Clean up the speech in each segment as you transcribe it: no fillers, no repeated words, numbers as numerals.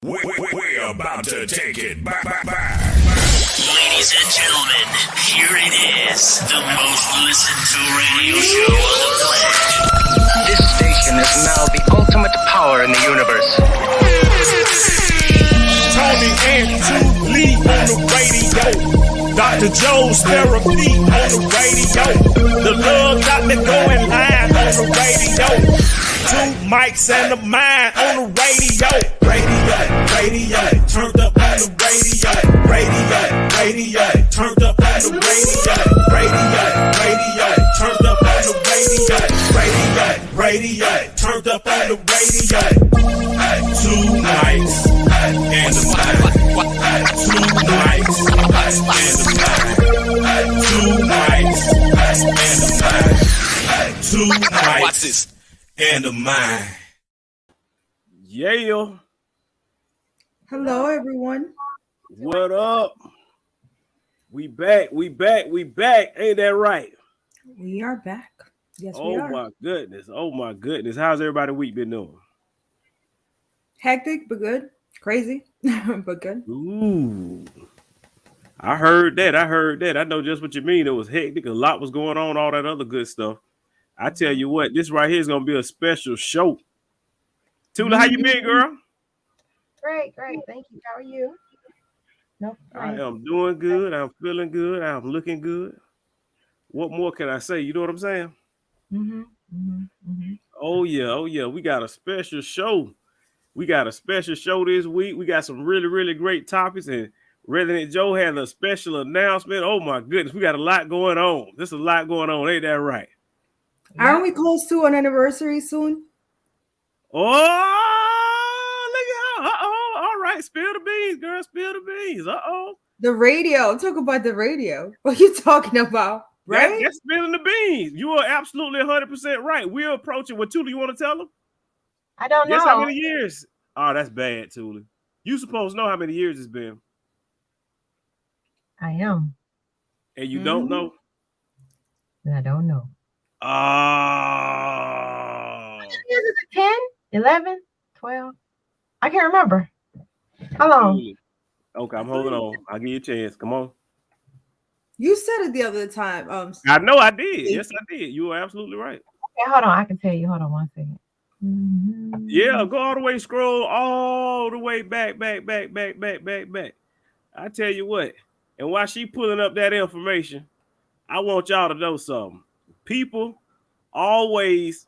We're about to take it back. Ladies and gentlemen, here it is, the most listened to radio show on the planet. This station is now the ultimate power in the universe. Tony and Lee on the radio. Dr. Joe's therapy on the radio. The love doctor going live on the radio. Two mics and a mind on the radio. Radio, turned up on the radio. Radio, turned up on the radio. Radio, turned up on the radio. Radio, turned up on the radio. Two mics and a mind. Two mics and a mind. Two mics and a mind. Two mics. Watch this. And a mind. Yeah. Hello, everyone. What up? We back. Ain't that right? We are back. Yes, we Oh are. my goodness. How's everybody week been doing? Hectic, but good. Crazy, but good. Ooh. I heard that. I know just what you mean. It was hectic. A lot was going on, all that other good stuff. I tell you what, this right here is going to be a special show. Tula, how you been, girl? Great. Thank you. How are you? No, I am doing good. I'm feeling good. I'm looking good. What more can I say? You know what I'm saying? Oh, yeah. We got a special show. This week. We got some really, really great topics. And Resident Joe had a special announcement. Oh, my goodness. We got a lot going on. There's a lot going on. Ain't that right? Aren't we close to an anniversary soon? Oh, look at how. All right. Spill the beans, girl. Spill the beans. The radio. Talk about the radio. What are you talking about? Right? That's spilling the beans. You are absolutely 100% right. We're approaching what, Tula, you want to tell them? I don't know. Guess how many years? Oh, that's bad, Tula. You supposed to know how many years it's been. I am. And you don't know? I don't know. Oh. How many years is it? 10, 11, 12? I can't remember. How long? Okay, I'm holding on. I'll give you a chance. Come on. You said it the other time. I know I did. Yes, I did. You are absolutely right. Okay, hold on. I can tell you. Hold on one second. Yeah, go all the way, scroll all the way back. I tell you what. And while she pulling up that information, I want y'all to know something. People always,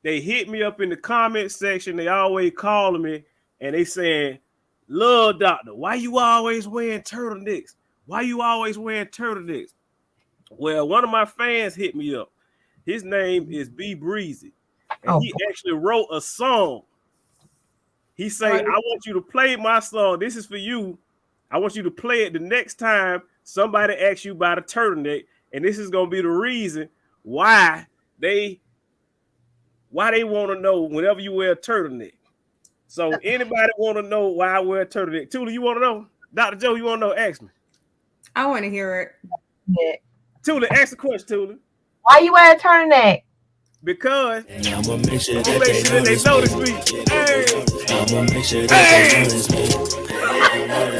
they hit me up in the comment section. They always calling me and they saying, "Love doctor, why you always wearing turtlenecks? Why you always wearing turtlenecks?" Well, one of my fans hit me up. His name is B Breezy. And he actually wrote a song. He say, "I want you to play my song. This is for you. I want you to play it the next time somebody asks you about a turtleneck. And this is going to be the reason why they want to know whenever you wear a turtleneck." So anybody want to know why I wear a turtleneck? Tula, you want to know? Dr. Joe, you want to know? Ask me. I want to hear it. Yeah. Tula, ask the question, Tula. Why you wear a turtleneck? Because I'm gonna make sure that they notice me. I'm gonna make sure that they notice me.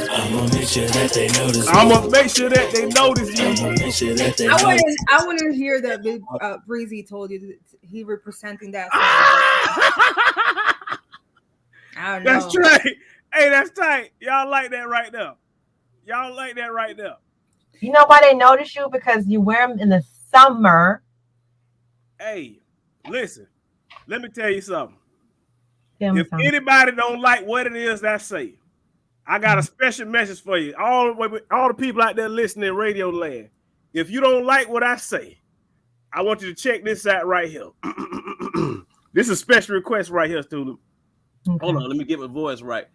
I'm gonna make sure that they notice me. I'm gonna make sure that they notice you. I'm gonna make sure that they notice me. I want to hear that Big Breezy told you that he representing that. I don't know. That's right. Hey, that's tight. Y'all like that right there. You know why they notice you? Because you wear them in the summer. Hey, listen. Let me tell you something. If Anybody don't like what it is I say, I got a special message for you. All the people out there listening in Radio Land. If you don't like what I say, I want you to check this out right here. This is a special request right here, student. Okay. Hold on, let me get my voice right.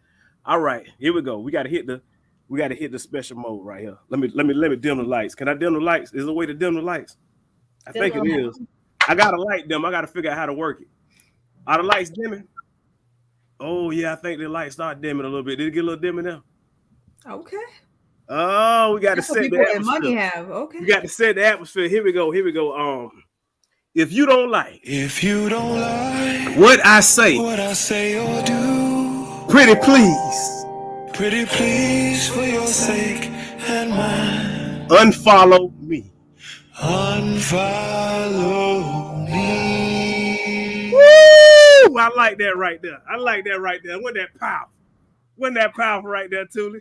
All right, here we go. We gotta hit the special mode right here. Let me dim the lights. Can I dim the lights? Is there a way to dim the lights? I think it is. I gotta light them. I gotta figure out how to work it. Are the lights dimming? Oh yeah, I think the lights start dimming a little bit. Did it get a little dimming now? Okay. Oh, we got to set the atmosphere. Money have. Okay. We got to set the atmosphere. Here we go. If you don't like what I say or do, Pretty please. Pretty please, for your sake and mine, Unfollow me. unfollow me. Woo! I like that right there. I like that right there. Wasn't that powerful? Wasn't that powerful right there, Thule?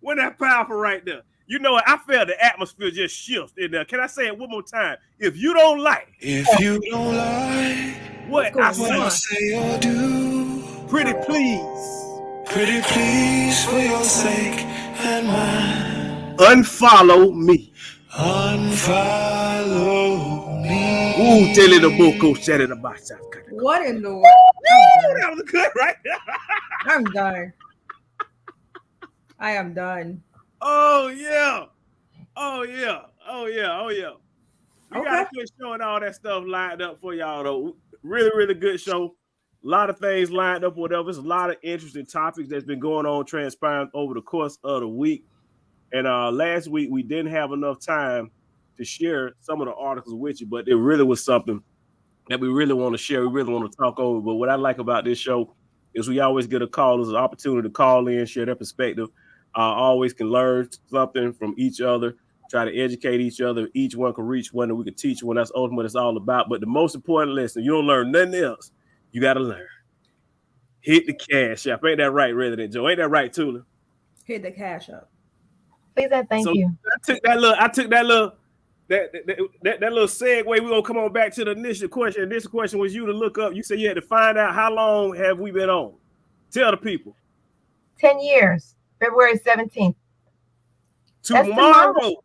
Wasn't that powerful right there? You know what? I felt the atmosphere just shift in there. Can I say it one more time? If you don't like If you don't like what What's I going on? say, say or do, pretty please pretty please, for your sake and mine, unfollow me. unfollow me. Ooh, tell it a boko, shut it about South Carolina. What in the world? Ooh, that was good, right? I'm done. I am done. Oh yeah. Oh yeah. Oh yeah. Oh yeah. We got a good show and all that stuff lined up for y'all though. Really, really good show. A lot of things lined up, whatever. There's a lot of interesting topics that's been going on, transpiring over the course of the week. And last week we didn't have enough time to share some of the articles with you, but it really was something that we really want to share. We really want to talk over. But what I like about this show is we always get a call. There's an opportunity to call in, share their perspective. Always can learn something from each other, try to educate each other. Each one can reach one and we can teach one. That's ultimately what it's all about. But the most important lesson, you don't learn nothing else. You got to learn. Hit the cash app. Ain't that right, Resident Joe? Ain't that right, Tula? Hit the cash up. Please and thank So you. I took that little segue. We're gonna come on back to the initial question. This question was you to look up. You said you had to find out how long have we been on. Tell the people. 10 years, February 17th. That's Tomorrow.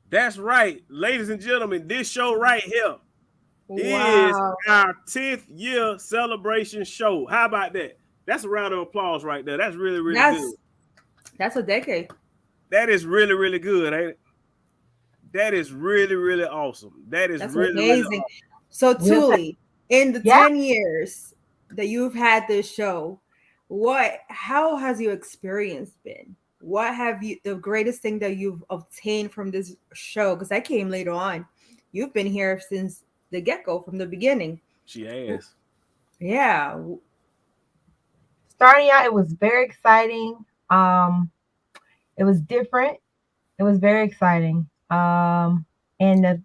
That's right, ladies and gentlemen. This show right here is our 10th year celebration show. How about that? That's a round of applause right there. That's really, really good. That's a decade. That is really, really good, ain't it? That is really, really awesome. That's really amazing. Really awesome. So, Thule, in the Yeah. 10 years that you've had this show, how has your experience been? What have you, the greatest thing that you've obtained from this show? Because I came later on. You've been here since the get-go, from the beginning. She has. Yeah. Starting out, it was very exciting. It was different. It was very exciting. And the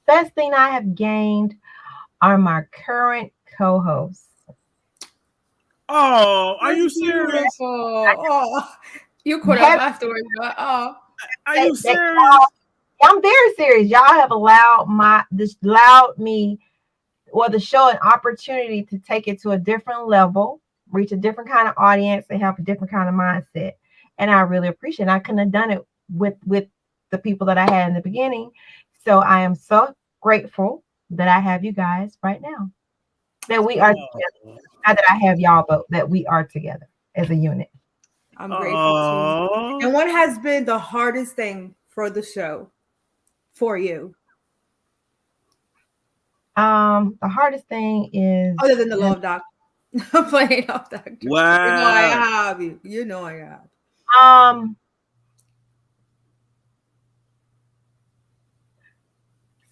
best thing I have gained are my current co-hosts. Oh, are you serious? Oh, you caught up afterwards. But, oh, Are you serious? I'm very serious. Y'all have allowed me, the show, an opportunity to take it to a different level, reach a different kind of audience, and have a different kind of mindset. And I really appreciate it. I couldn't have done it with the people that I had in the beginning. So I am so grateful that I have you guys right now. That we are together. Not that I have y'all, but that we are together as a unit. I'm grateful too. And what has been the hardest thing for the show for you? The hardest thing is, other than the love doctor. I'm playing Love Doctor. Wow. You know I have you. You know I have.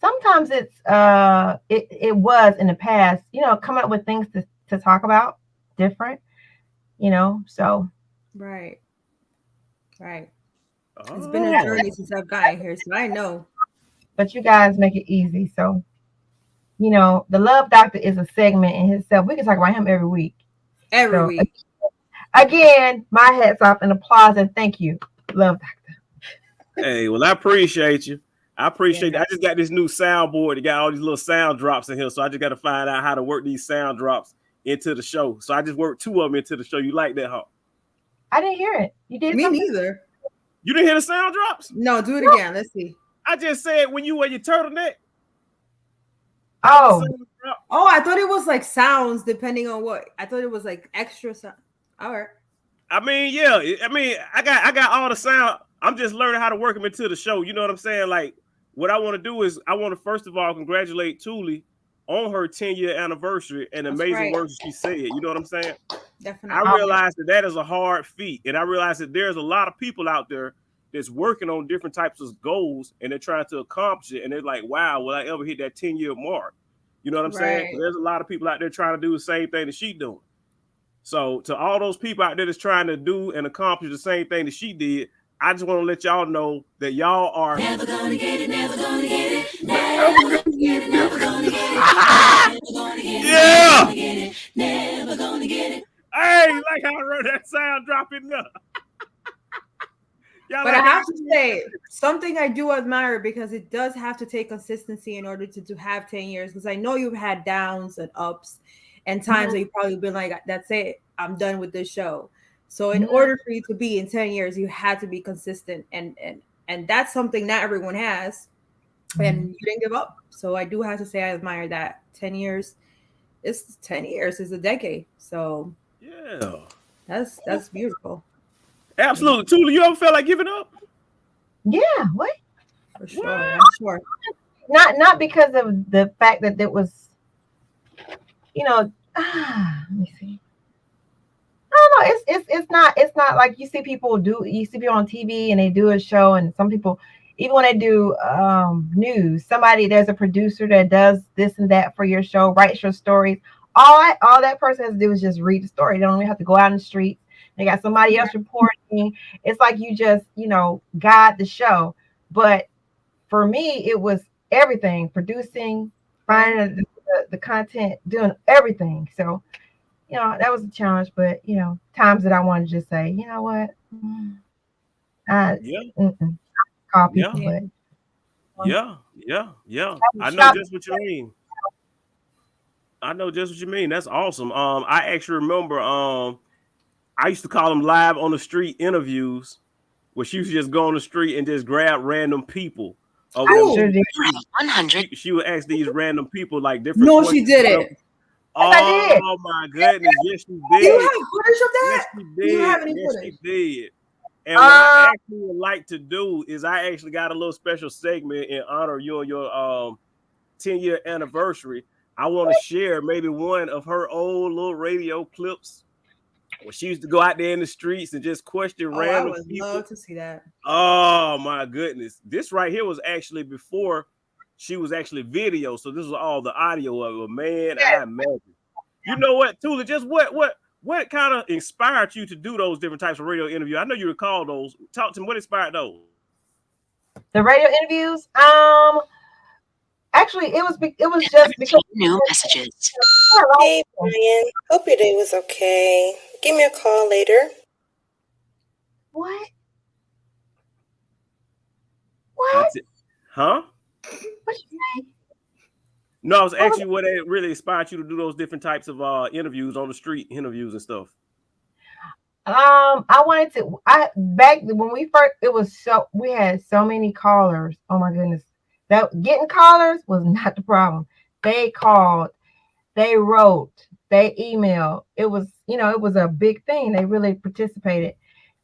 Sometimes it was in the past, coming up with things to talk about different, so. Right. It's been a journey since I've gotten here, so I know. But you guys make it easy. So, the Love Doctor is a segment in himself. We can talk about him every week. Every week. Again, my hats off and applause and thank you, Love Doctor. Hey, well, I appreciate you. I appreciate it. I just got this new soundboard. It got all these little sound drops in here. So I just got to find out how to work these sound drops into the show. So I just worked 2 of them into the show. You like that, huh? I didn't hear it. You did? Me neither. You didn't hear the sound drops? No, do it again. Let's see. I just said when you wear your turtleneck. Oh, I thought it was like sounds depending on what. I thought it was like extra sound. All right. I mean, yeah. I got all the sound. I'm just learning how to work them into the show. You know what I'm saying? Like, what I want to do is I want to first of all congratulate Thule on her 10-year anniversary and amazing work she said. You know what I'm saying? Definitely. I realized that is a hard feat, and I realized that there's a lot of people out there that's working on different types of goals, and they're trying to accomplish it, and they're like, "Wow, will I ever hit that 10-year mark?" You know what I'm saying? There's a lot of people out there trying to do the same thing that she's doing. So to all those people out there that's trying to do and accomplish the same thing that she did, I just want to let y'all know that y'all are Never gonna get it, never gonna get it, never gonna get it, never gonna get it, never gonna get it, yeah. never gonna get it. Hey, like how I wrote that sound dropping up. But I have to say something I do admire, because it does have to take consistency in order to have 10 years. Because I know you've had downs and ups and times that you've probably been like, that's it, I'm done with this show. So in order for you to be in 10 years, you had to be consistent. And that's something not everyone has. And you didn't give up. So I do have to say I admire that. 10 years, it's 10 years is a decade. So yeah, that's beautiful. Absolutely. Tula, you ever felt like giving up? Yeah, what? For sure. I'm sure. Not because of the fact that it was, let me see. I don't know. It's not like you see people on TV and they do a show, and some people, even when they do news, there's a producer that does this and that for your show, writes your stories. All that person has to do is just read the story. They don't even have to go out in the street. They got somebody else reporting. It's like you just, guide the show. But for me, it was everything: producing, finding the content, doing everything. So, that was a challenge. But times that I wanted to just say, you know what, call people. But yeah. I know just what you mean. That's awesome. I actually remember. I used to call them live on the street interviews, where she used to just go on the street and just grab random people. She would ask these random people like different. No, she didn't. Oh my goodness! Yes, she did. Do you have footage of that? Yes, she did. Do you have any yes, footage? she did. And what I actually would like to do is I actually got a little special segment in honor of your 10-year anniversary. I want to share maybe one of her old little radio clips where she used to go out there in the streets and just question random people. I would love to see that. Oh my goodness. This right here was actually before she was actually video. So this was all the audio of it. Man, I imagine. You know what, Tula, just what kind of inspired you to do those different types of radio interviews? I know you recall those. Talk to me. What inspired those? The radio interviews? Actually, it was just because new messages. Hey Brian, hope your day was okay. Give me a call later. What? Huh? What you say? No, I was asking what it really inspired you to do those different types of interviews on the street, interviews and stuff. I wanted to. Back when we first, we had so many callers. Oh my goodness, that getting callers was not the problem. They called, they wrote, they emailed. It was, it was a big thing. They really participated.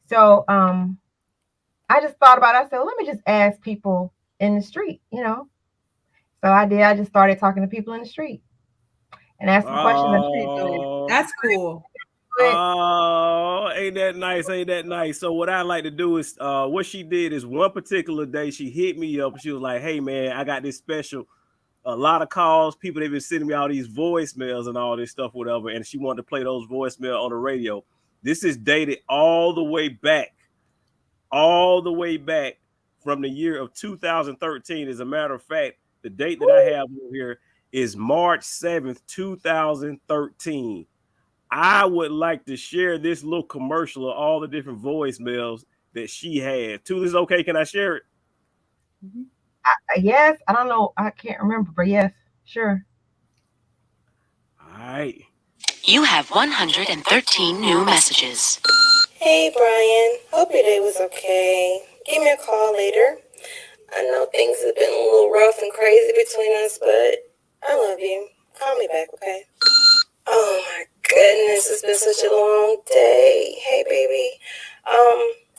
So I just thought about it. I said, well, let me just ask people in the street, So I did. I just started talking to people in the street and asking questions. That's cool. Oh, ain't that nice? Ain't that nice? So what I like to do is, what she did is one particular day she hit me up. She was like, "Hey man, I got this special. A lot of calls. People they've been sending me all these voicemails and all this stuff, whatever. And she wanted to play those voicemails on the radio. This is dated all the way back from the year of 2013. As a matter of fact, the date that I have here is March 7th, 2013. I would like to share this little commercial of all the different voicemails that she had. Tula, is okay? Can I share it? Yes. I don't know. I can't remember, but yes, sure. All right. You have 113 new messages. Hey Brian, hope your day was okay. Give me a call later. I know things have been a little rough and crazy between us, but I love you. Call me back, okay? Oh my goodness, it's been such a long day. Hey baby.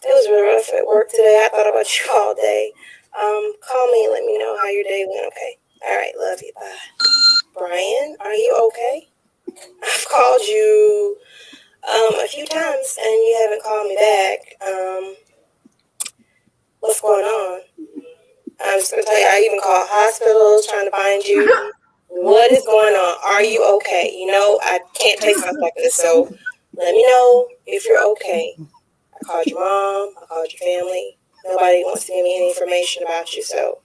It was really rough at work today. I thought about you all day. Call me and let me know how your day went, okay? All right, love you. Bye. Brian, are you okay? I've called you a few times and you haven't called me back. What's going on? I'm just gonna tell you, I even called hospitals trying to find you. What is going on? Are you okay? I can't take stuff like this. So Let me know if you're okay. I called your mom. I called your family. Nobody wants to give me any information about you, so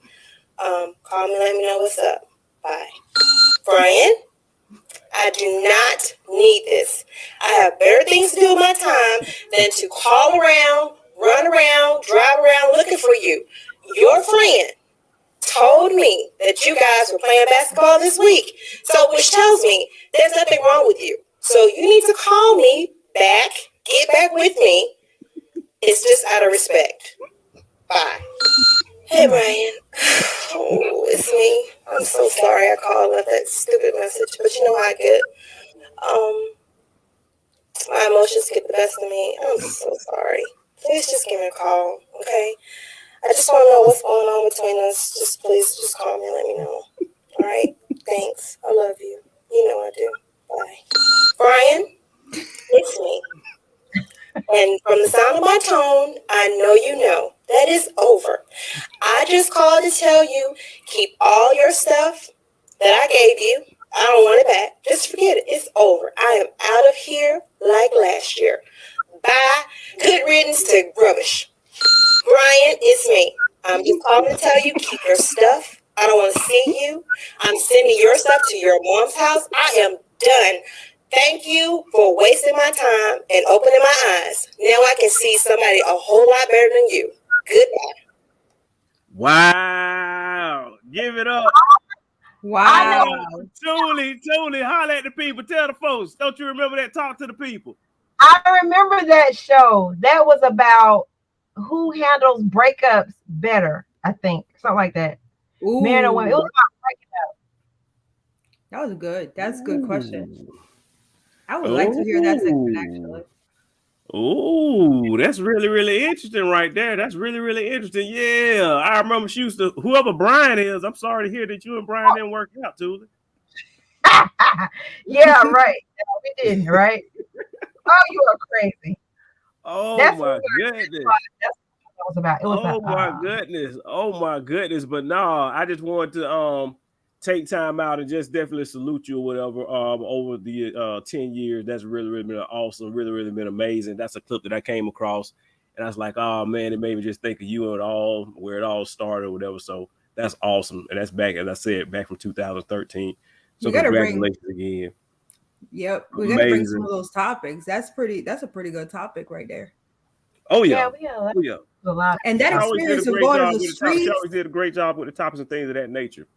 call me. Let me know what's up. Bye. Brian, I do not need this. I have better things to do with my time than to call around, run around, drive around looking for you. Your friend told me that you guys were playing basketball this week, so which tells me there's nothing wrong with you. So you need to call me back, get back with me. It's just out of respect. Bye. Hey, Brian. Oh, it's me. I'm so sorry I called left that stupid message, but you know how I get. My emotions get the best of me. I'm so sorry. Please just give me a call, okay? I just want to know what's going on between us. Just please, just call me and let me know. All right? Thanks. I love you. You know I do. Bye. Brian, it's me. And from the sound of my tone, I know you know that is over. I just called to tell you, keep all your stuff that I gave you. I don't want it back. Just forget it. It's over. I am out of here like last year. Bye. Good riddance to rubbish. Brian, it's me. I'm just calling to tell you, keep your stuff. I don't want to see you. I'm sending your stuff to your mom's house. I am done. Thank you for wasting my time and opening my eyes. Now I can see somebody a whole lot better than you. Goodbye. Wow. Give it up. Wow. Tuli, holler at the people. Tell the folks. Don't you remember that? Talk to the people. I remember that show. That was about who handles breakups better, I think. Something like that. Ooh, Man or women. It was about breaking up. that was good. That's a good question. I would like to hear that segment actually. Oh, that's really, really interesting right there. That's really, really interesting. Yeah, I remember she used to, whoever Brian is, I'm sorry to hear that you and Brian didn't work out, Tuli. Yeah, right. No, we didn't, right? Oh, you are crazy. Oh, That's my what goodness. That's what it was about. It was Oh, my goodness. Oh, my goodness. But no, I just wanted to take time out and just definitely salute you or whatever over the 10 years. That's really, really been awesome. Really, really been amazing. That's a clip that I came across. And I was like, oh, man, it made me just think of you and all, where it all started or whatever. So that's awesome. And that's back, as I said, back from 2013. So congratulations again. Yep. We got to bring some of those topics. That's a pretty good topic right there. Oh, yeah. Yeah. Oh, yeah. A lot. And that experience of going to the streets. She always did a great job with the topics and things of that nature.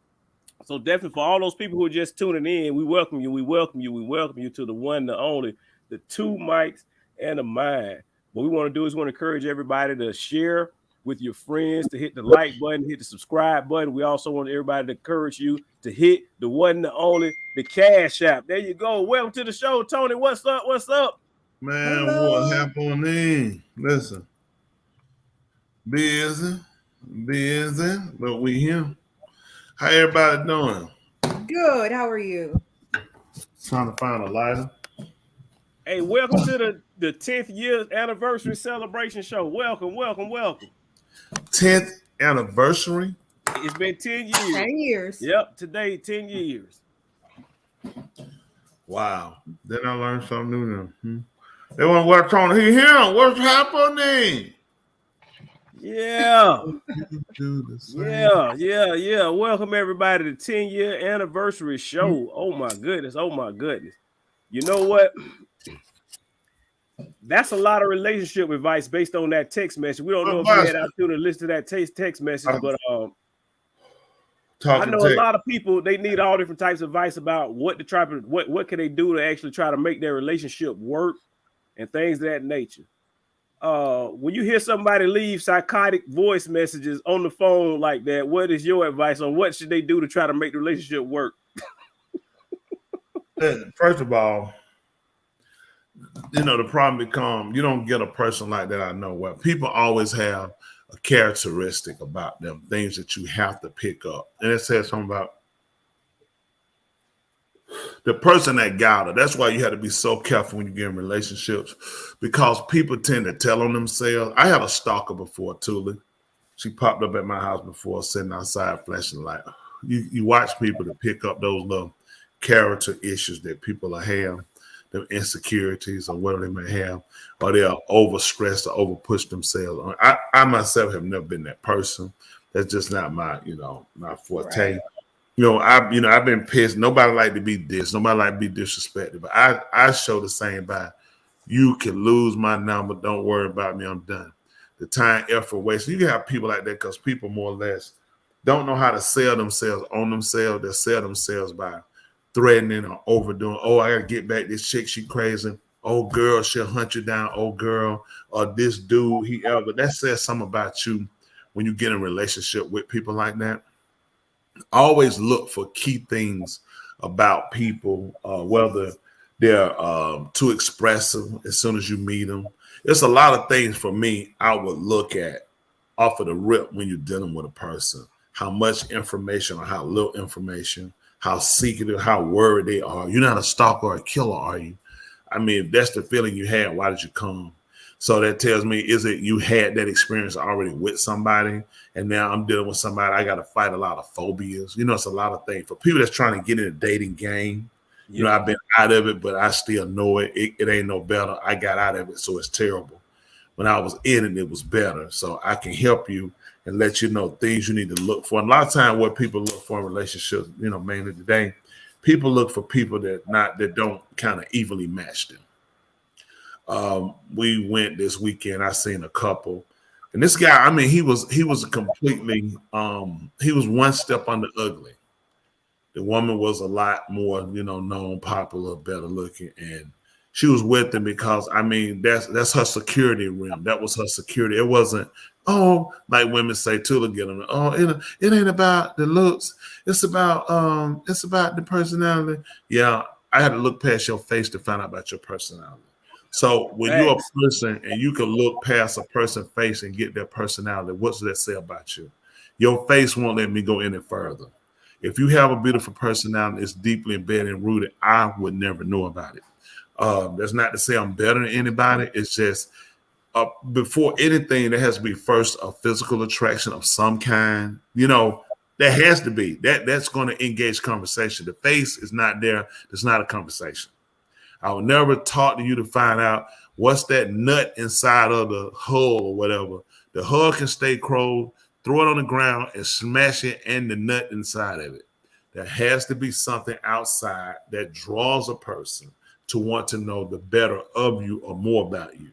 So definitely for all those people who are just tuning in, we welcome you. We welcome you. We welcome you to the one, the only, the two mics and a mind. What we want to do is we want to encourage everybody to share with your friends, to hit the like button, hit the subscribe button. We also want everybody to encourage you to hit the one, the only, the Cash App. There you go. Welcome to the show, Tony. What's up? What's up? Man, what happened? Listen, busy, but we here. How everybody doing? Good. How are you? Trying to find a lighter. Hey, welcome to the 10th year anniversary celebration show. Welcome. 10th anniversary? It's been 10 years. 10 years. Yep, today, 10 years. Wow. Then I learned something new now. They want to work on here. What's happening? Yeah. Yeah. Welcome everybody to the 10-year anniversary show. Oh my goodness. You know what? That's a lot of relationship advice based on that text message. We don't know if you had out to listen to that text message, but I know a lot of people, they need all different types of advice about what can they do to actually try to make their relationship work and things of that nature. When you hear somebody leave psychotic voice messages on the phone like that, what is your advice on what should they do to try to make the relationship work? First of all, the problem becomes you don't get a person like that. I know what people always have a characteristic about them, things that you have to pick up. And it says something about the person that got her. That's why you have to be so careful when you get in relationships, because people tend to tell on themselves. I had a stalker before, Tuli. She popped up at my house before, sitting outside flashing light. You watch people to pick up those little character issues that people have. their insecurities or whatever they may have, or they're overstressed or overpush themselves. I myself have never been that person. That's just not my, my forte. Right. I've been pissed. Nobody like to be dissed. Nobody like to be disrespected. But I show the same by. You can lose my number. Don't worry about me. I'm done. The time, effort, waste. You can have people like that because people more or less don't know how to sell themselves on themselves. They sell themselves by threatening or overdoing. Oh, I gotta get back this chick. She crazy. Oh, girl, she'll hunt you down. Oh, girl, or this dude. That says something about you when you get in a relationship with people like that. Always look for key things about people, whether they're too expressive as soon as you meet them. It's a lot of things for me I would look at off of the rip when you're dealing with a person. How much information or how little information, how secretive, how worried they are. You're not a stalker or a killer, are you? I mean, if that's the feeling you had, why did you come? So that tells me, is it you had that experience already with somebody, and now I'm dealing with somebody, I got to fight a lot of phobias. It's a lot of things. For people that's trying to get in a dating game, I've been out of it, but I still know it. It ain't no better. I got out of it, so it's terrible. When I was in it, it was better. So I can help you and let you know things you need to look for. And a lot of times what people look for in relationships, mainly today, people look for people that don't kind of evenly match them. We went this weekend, I seen a couple. And this guy, he was completely, he was one step under ugly. The woman was a lot more, known, popular, better looking. And she was with him because, that's her security rim. That was her security. It wasn't, like women say too, get them. It ain't about the looks. It's about the personality. Yeah, I had to look past your face to find out about your personality. So when you're a person and you can look past a person's face and get their personality, what does that say about you? Your face won't let me go any further. If you have a beautiful personality, it's deeply embedded and rooted, I would never know about it. That's not to say I'm better than anybody. It's just before anything, there has to be first a physical attraction of some kind. There has to be. That's going to engage conversation. The face is not there. It's not a conversation. I will never talk to you to find out what's that nut inside of the hull or whatever. The hull can stay cold. Throw it on the ground and smash it and the nut inside of it. There has to be something outside that draws a person to want to know the better of you or more about you.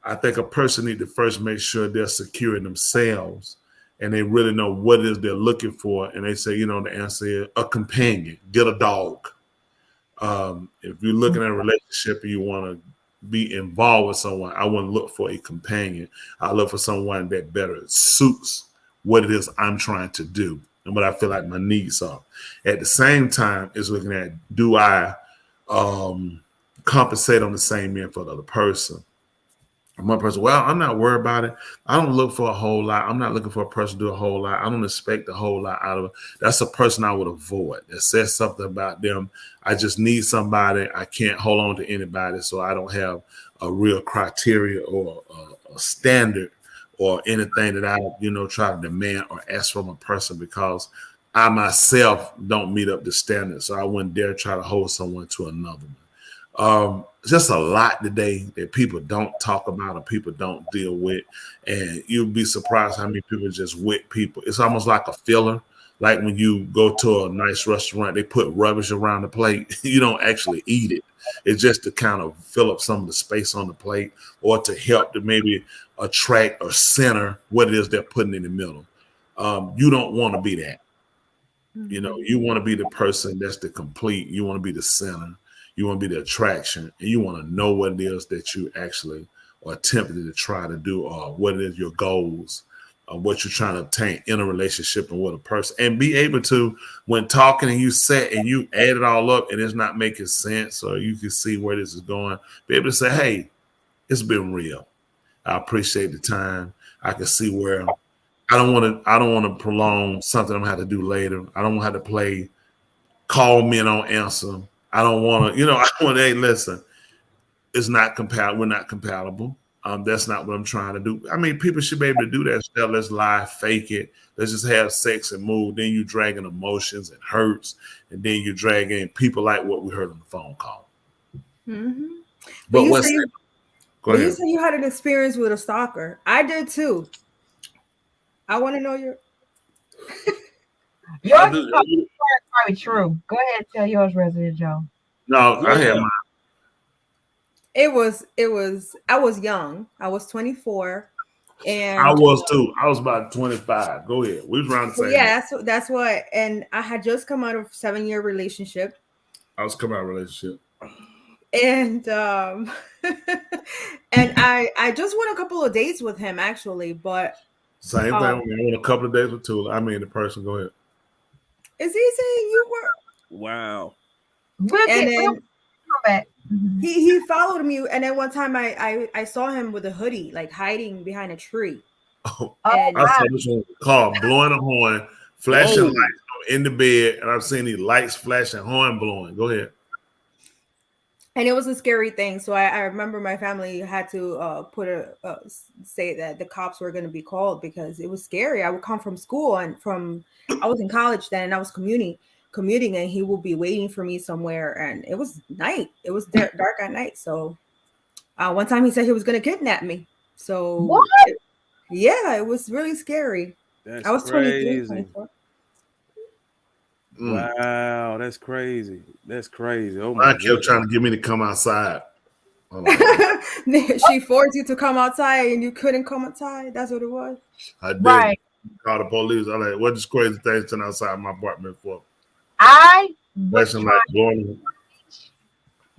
I think a person needs to first make sure they're secure in themselves and they really know what it is they're looking for. And they say, the answer is a companion, get a dog. If you're looking at a relationship and you want to be involved with someone, I wouldn't look for a companion. I look for someone that better suits what it is I'm trying to do and what I feel like my needs are. At the same time, is looking at, do I compensate on the same end for the other person? One person, well, I'm not worried about it. I don't look for a whole lot. I'm not looking for a person to do a whole lot. I don't expect a whole lot out of it. That's a person I would avoid. That says something about them. I just need somebody. I can't hold on to anybody, so I don't have a real criteria or a standard or anything that I, try to demand or ask from a person, because I myself don't meet up the standard. So I wouldn't dare try to hold someone to another one. Just a lot today that people don't talk about or people don't deal with. And you'll be surprised how many people just with people. It's almost like a filler. Like when you go to a nice restaurant, they put rubbish around the plate. You don't actually eat it. It's just to kind of fill up some of the space on the plate or to help to maybe attract or center what it is they're putting in the middle. You don't want to be that. You want to be the person that's the complete. You want to be the center. You want to be the attraction, and you want to know what it is that you actually are attempting to try to do, or what it is your goals, or what you're trying to obtain in a relationship and with a person, and be able to, when talking and you set and you add it all up and it's not making sense, or you can see where this is going, be able to say, hey, it's been real. I appreciate the time. I can see where I don't want to prolong something I'm going to have to do later. I don't want to have to play call me and I don't answer. I don't want to, I want to, hey, listen, it's not compatible. We're not compatible. That's not what I'm trying to do. I mean, people should be able to do that stuff. Let's lie, fake it. Let's just have sex and move. Then you dragging emotions and hurts. And then you dragging people like what we heard on the phone call. Mm-hmm. But you what's say go you ahead. said you had an experience with a stalker. I did too. I want to know your. Yours is probably true. Go ahead and tell yours, Resident Joe. No, I had Yeah. mine. It was. I was young. I was 24, and I was too. I was about 25. Go ahead. We was around the same. yeah, that's what. And I had just come out of a 7-year relationship, I was coming out of a relationship. and and I just went a couple of dates with him actually, but Same thing. I went a couple of days with Tula. I mean, the person. Go ahead. is he saying you were? Wow. We'll And get we'll then come back. Mhm. he followed me, and then one time I saw him with a hoodie, like hiding behind a tree. Oh, And I saw this one in the car blowing a horn, flashing Whoa. lights in the bed, and I've seen these lights flashing, horn blowing. Go ahead. and it was a scary thing. So I remember my family had to say that the cops were going to be called because it was scary. I would come from school and I was in college then, and I was commuting, and he would be waiting for me somewhere, and it was night. It was dark at night. So one time he said he was going to kidnap me. So What? yeah, it was really scary. That's I was 23, crazy. 24. Wow, that's crazy. That's crazy. Oh my I kept trying to get me to come outside. She forced you to come outside and you couldn't come outside. That's what it was. I did. Right. Call the police. I like, what is crazy things turn outside my apartment for? I was Flashing trying like blowing.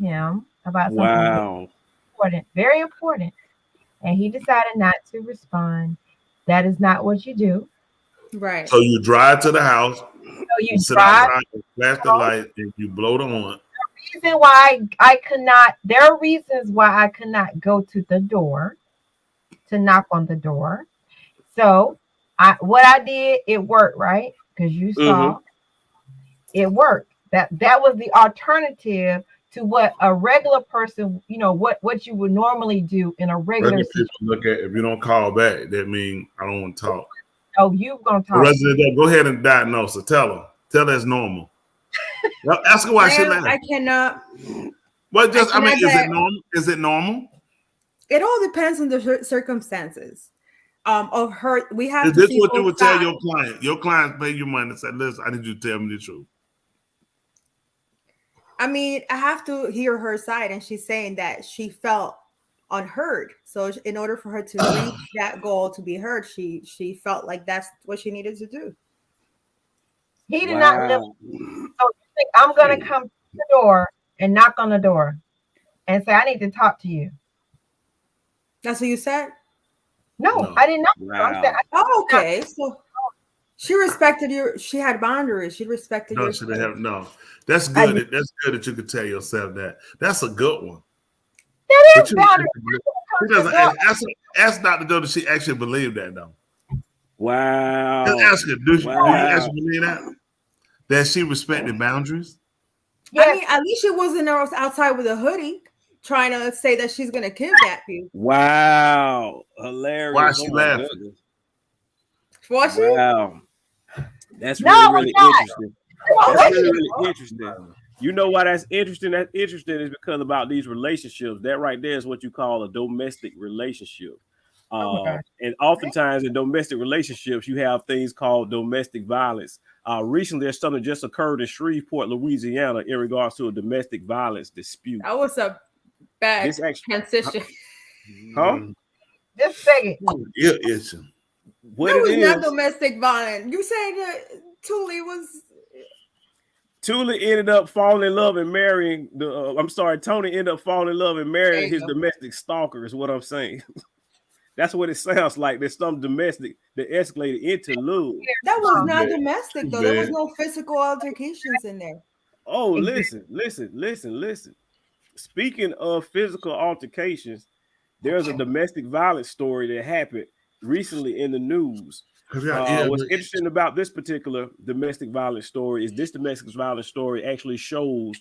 him about something Wow. important, very important, and he decided not to respond. That is not what you do. Right. So you drive to the house, So you sit drive. outside, and flash the light, and you blow the horn. Reason why I could not. There are reasons why I could not go to the door to knock on the door. So what I did, it worked, right? Because you saw it worked. That was the alternative to what a regular person, what you would normally do in a regular Regular situation. people look at if you don't call back, that means I don't want to talk. Oh, you gonna talk? Resident, go ahead and diagnose her. Tell her it's normal. Well, ask her why she laughing. I cannot. Well, just I mean, is cannot- it normal? Is it normal? It all depends on the circumstances. Of her, we have Is to this see what you both would tell sides. your client? Your clients pay you money and say, "Listen, I need you to tell me the truth." I mean, I have to hear her side, and she's saying that she felt unheard. So in order for her to reach that goal to be heard, she felt like that's what she needed to do. He did not live. So you think I'm gonna come to the door and knock on the door and say I need to talk to you? That's what you said? No, I didn't know. Wow. Oh, okay. So she respected your. She had boundaries. She respected No, your. she didn't have no. That's good. That's good that you could tell yourself that. That's a good one. That But is you- boundary. She doesn't ask Dr. Joe, does she actually believe that though? Wow. Just ask her, do you Wow. actually believe that? That she respected boundaries? I mean, at least she wasn't outside with a hoodie trying to say that she's gonna kidnap you. Wow. Hilarious. Why is she Oh my laughing? goodness. Was she? Wow. That's No, really I'm not. interesting. That's really interesting. You know why that's interesting? That's interesting is because about these relationships. That right there is what you call a domestic relationship. And oftentimes in domestic relationships, you have things called domestic violence. Recently, there's something just occurred in Shreveport, Louisiana, in regards to a domestic violence dispute. That was a bad This actually, transition. huh? Just a second. You're itching. What That it was is? not domestic violence. You said that Thule was. Tula ended up falling in love and marrying Tony ended up falling in love and marrying There you his go. domestic stalker, is what I'm saying. That's what it sounds like. There's some domestic that escalated into love. That was not bad. domestic though. Too There was bad. no physical altercations in there. Oh, listen. Speaking of physical altercations, there's a domestic violence story that happened recently in the news. What's interesting about this particular domestic violence story is this domestic violence story actually shows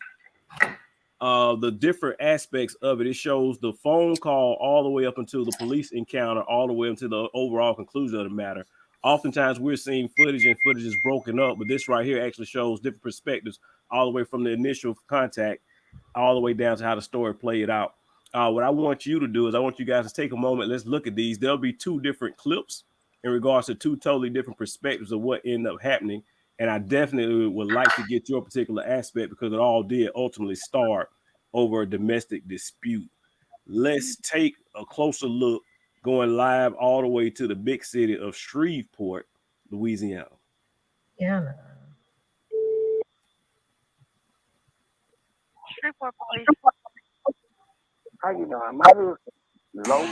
the different aspects of it. It shows the phone call all the way up until the police encounter, all the way until the overall conclusion of the matter. Oftentimes we're seeing footage and footage is broken up, but this right here actually shows different perspectives all the way from the initial contact all the way down to how the story played out. What I want you to do is I want you guys to take a moment. Let's look at these. There'll be 2 different clips in regards to 2 totally different perspectives of what ended up happening. And I definitely would like to get your particular aspect because it all did ultimately start over a domestic dispute. Let's take a closer look going live all the way to the big city of Shreveport, Louisiana. Yeah. Shreveport Police. How you doing? My name is Low.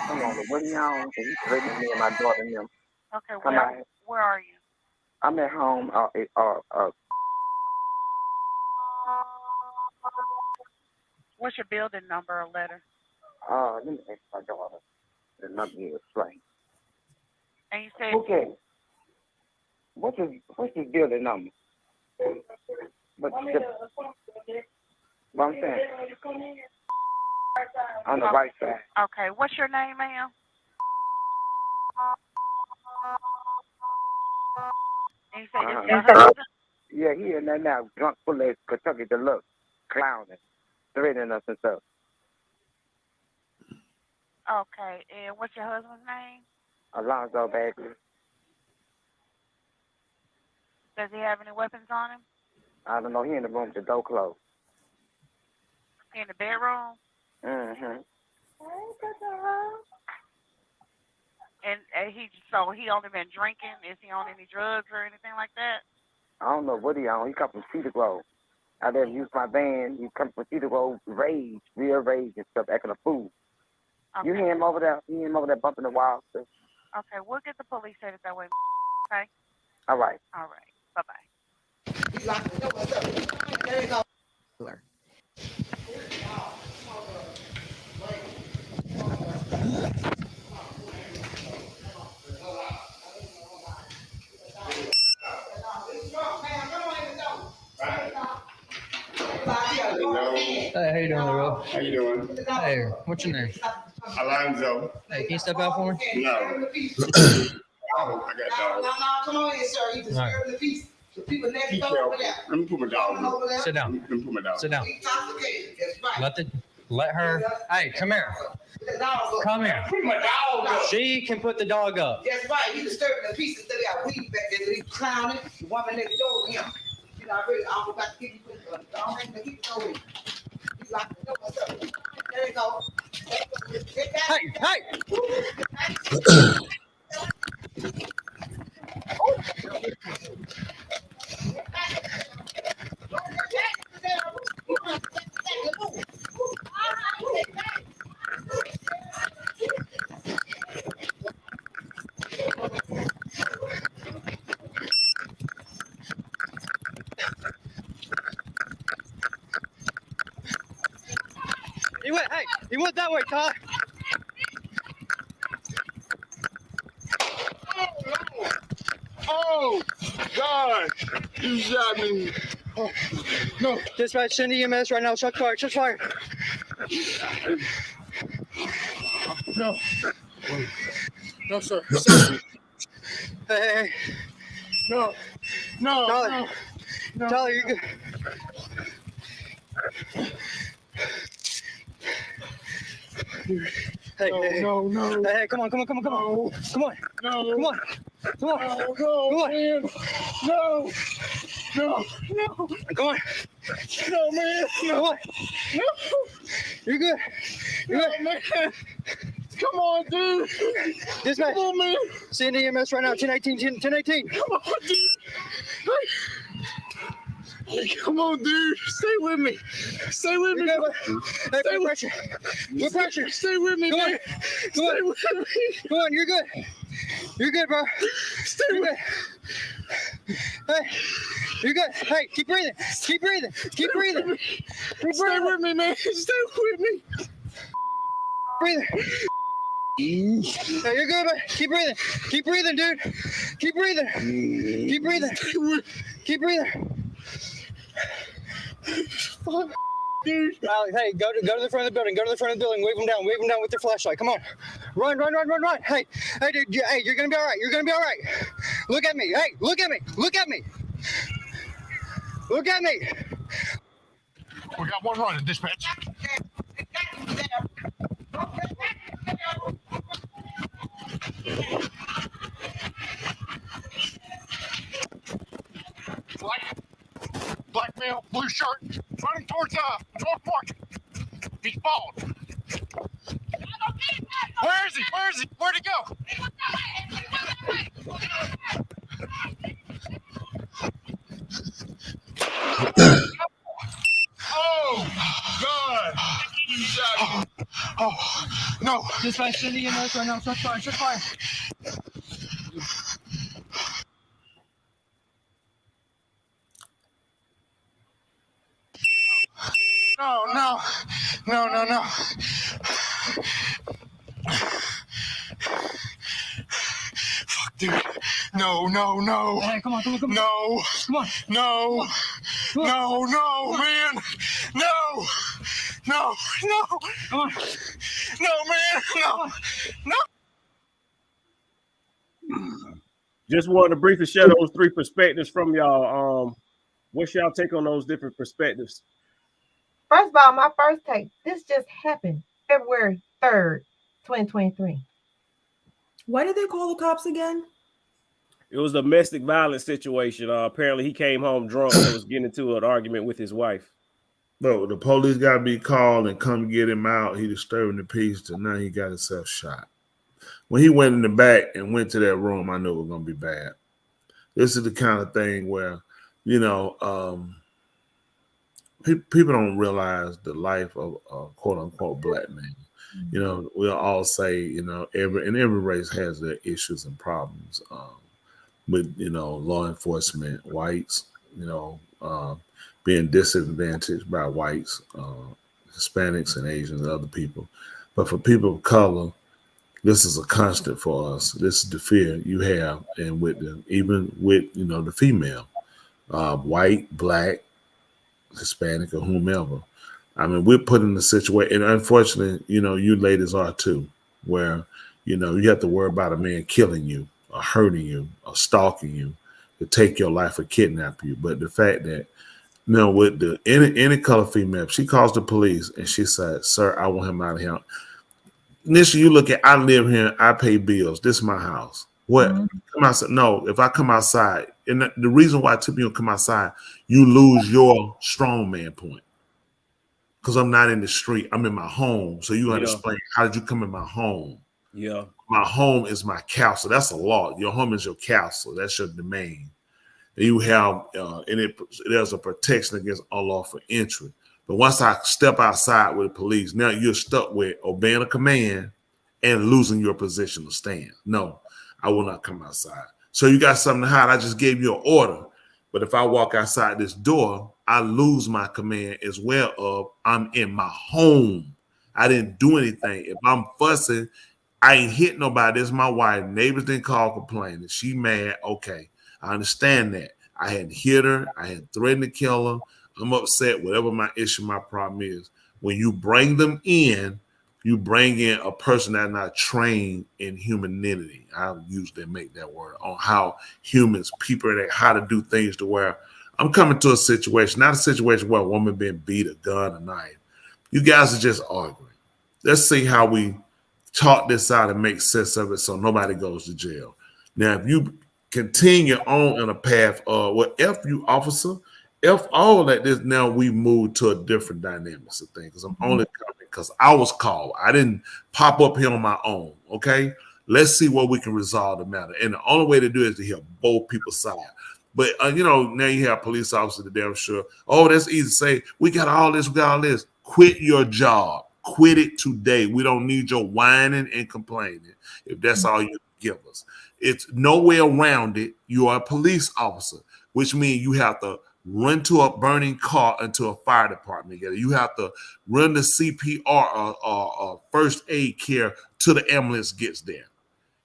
Come on, what are y'all? He's threatening me and my daughter and them. Okay, Come on. where are you? I'm at home. What's your building number or letter? Let me ask my daughter. The number is explain. And you said Okay. What's his building number? What I'm saying? On the right side. okay. What's your name, ma'am? And you said this is your husband? Yeah, he in there now, drunk full of Kentucky Deluxe, clowning, threatening us and stuff. Okay, and what's your husband's name? Alonzo Bagley. Does he have any weapons on him? I don't know. He in the room with the door closed. In the bedroom? Mm-hmm. And he only been drinking? Is he on any drugs or anything like that? I don't know what he on. He come from Cedar Grove. I let him use my van. He come from Cedar Grove, real rage and stuff, acting a fool. Okay. You hear him over there? You hear him over there bumping the wall stuff? Okay, we'll get the police headed that way. Okay? All right. All right. Bye-bye. Hey, how you doing, Lil? How you doing? Hey, what's your name? Alonzo. Hey, can you step out for me? No. I got dogs. Come on in, sir. You disturbing the peace. The people next door over there. Let me put my dog in. Sit down. Let me put my dog. Sit down. Intoxicated. That's right. Let her. Hey, come here. Come here. Put my dog up. She can put the dog up. That's right. He disturbing the peace instead of got weed back there. He's clowning. The woman next door with him. You know, I'm about to give you I don't think that he can go in. He's like, no, what's up? There you go. Hey. He went that way, Todd. Oh, God. You shot me. Oh, no. Dispatch, send EMS right now. Shots fired. Shots fired. No. No, sir. Hey. No. Tyler. No. Tyler, you're good. Hey, No. Hey, come on. No. Come on. No. Come on. No, man. No. Come on. No, man. Come on. No. You're good. No, man. Come on, dude. Dispatch. Come on, man. Send EMS right now. 1018. Come on, dude. Hey, come on, dude. Stay with me. Stay with me. Hey, put pressure. Put pressure. Stay with me, man. Stay with me. Come on, you're good. You're good, bro. Stay with me. Hey, you're good. Hey, keep breathing. Keep breathing. Keep breathing. Stay with me, man. Stay with me. Breathing. Hey, you're good, man. Keep breathing. Keep breathing, dude. Keep breathing. Keep breathing. Keep breathing. Fuck, dude. Alex, hey, go to the front of the building. Go to the front of the building. Wave them down. Wave them down with their flashlight. Come on. Run. Hey, dude. Hey, you're gonna be all right. You're gonna be all right. Look at me. Hey, look at me. Look at me. Look at me. We got one running, dispatch. Black male, blue shirt, running towards North Market. He's falling. Where is he? Where is he? Where'd he go? Oh, God. Oh, no. Dispatch, send the EMS right now. Shut fire. Shut fire. No. Fuck, dude. No. Hey, come on. No. Come on. No, man. No. Come on. No, man. No. Just wanted to briefly share those three perspectives from y'all. What's y'all take on those different perspectives? First of all, my first take, this just happened February 3rd, 2023. Why did they call the cops again? It was a domestic violence situation. Apparently, he came home drunk and was getting into an argument with his wife. Bro, the police got to be called and come get him out. He disturbing the peace, and now he got himself shot. When he went in the back and went to that room, I knew it was going to be bad. This is the kind of thing where, people don't realize the life of a quote-unquote black man. We'll all say, every race has their issues and problems with, law enforcement, whites, being disadvantaged by whites, Hispanics and Asians and other people. But for people of color, this is a constant for us. This is the fear you have, and even with the female, white, black, Hispanic, or whomever. I mean, we're put in a situation, and unfortunately, you ladies are too, where you have to worry about a man killing you, or hurting you, or stalking you, to take your life or kidnap you. But the fact that with any color female, she calls the police and she said, "Sir, I want him out of here." Initially, you look at, I live here, I pay bills. This is my house. What? Come outside? No, if I come outside, and the reason why I took you to come outside, you lose your strong man point. Because I'm not in the street, I'm in my home. So you got to explain, how did you come in my home? Yeah. My home is my castle. That's a law. Your home is your castle. That's your domain. And you have, there's a protection against unlawful entry. But once I step outside with the police, now you're stuck with obeying a command and losing your position to stand. No, I will not come outside. So you got something to hide. I just gave you an order. But if I walk outside this door, I lose my command as well of I'm in my home. I didn't do anything. If I'm fussing, I ain't hit nobody. This is my wife. Neighbors didn't call complaining. She mad. Okay, I understand that. I hadn't hit her. I hadn't threatened to kill her. I'm upset, whatever my issue, my problem is. When you bring them in, you bring in a person that's not trained in humanity. I usually make that word on how humans, people, how to do things to where I'm coming to a situation, not a situation where a woman being beat, a gun, a knife. You guys are just arguing. Let's see how we talk this out and make sense of it so nobody goes to jail. Now, if you continue on in a path of, F you, officer, F all that this, now we move to a different dynamics of things. Because I'm only coming because I was called. I didn't pop up here on my own. Okay. Let's see what we can resolve the matter. And the only way to do it is to hear both people's side. But now you have police officers that damn sure, that's easy to say. We got all this, Quit your job. Quit it today. We don't need your whining and complaining if that's all you give us. It's no way around it. You are a police officer, which means you have to run to a burning car into a fire department together. You have to run the CPR or first aid care till the ambulance gets there.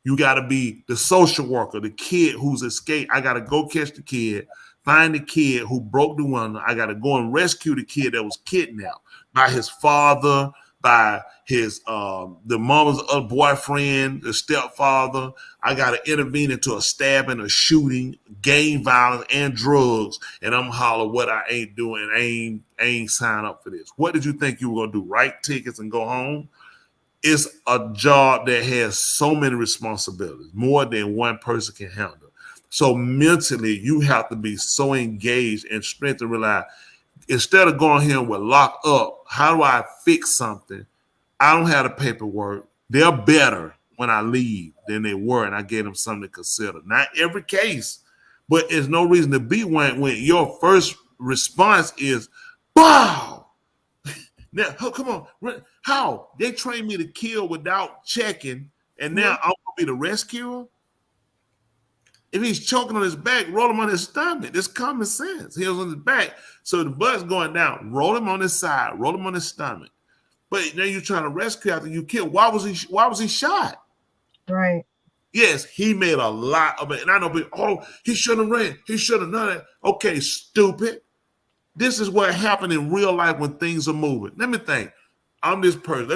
You got to be the social worker, the kid who's escaped. I got to go catch the kid, find the kid who broke the window. I got to go and rescue the kid that was kidnapped by his father, by his the mama's boyfriend, the stepfather. I got to intervene into a stabbing, a shooting, gang violence, and drugs. And I'm holler what I ain't doing. I ain't sign up for this. What did you think you were gonna do? Write tickets and go home? It's a job that has so many responsibilities, more than one person can handle. So mentally, you have to be so engaged and strength to realize, instead of going here with lock up, how do I fix something? I don't have the paperwork. They're better when I leave than they were, and I gave them something to consider. Not every case, but there's no reason to be when your first response is, wow. Now, come on. How? They trained me to kill without checking, and now I'm going to be the rescuer? If he's choking on his back, roll him on his stomach. That's common sense. He was on his back, so the blood's going down. Roll him on his side. Roll him on his stomach. But now you're trying to rescue after you kill. Why was he shot? Right. Yes, he made a lot of it. And I know people, he shouldn't have ran. He should have done it. Okay, stupid. This is what happened in real life when things are moving. Let me think. I'm this person.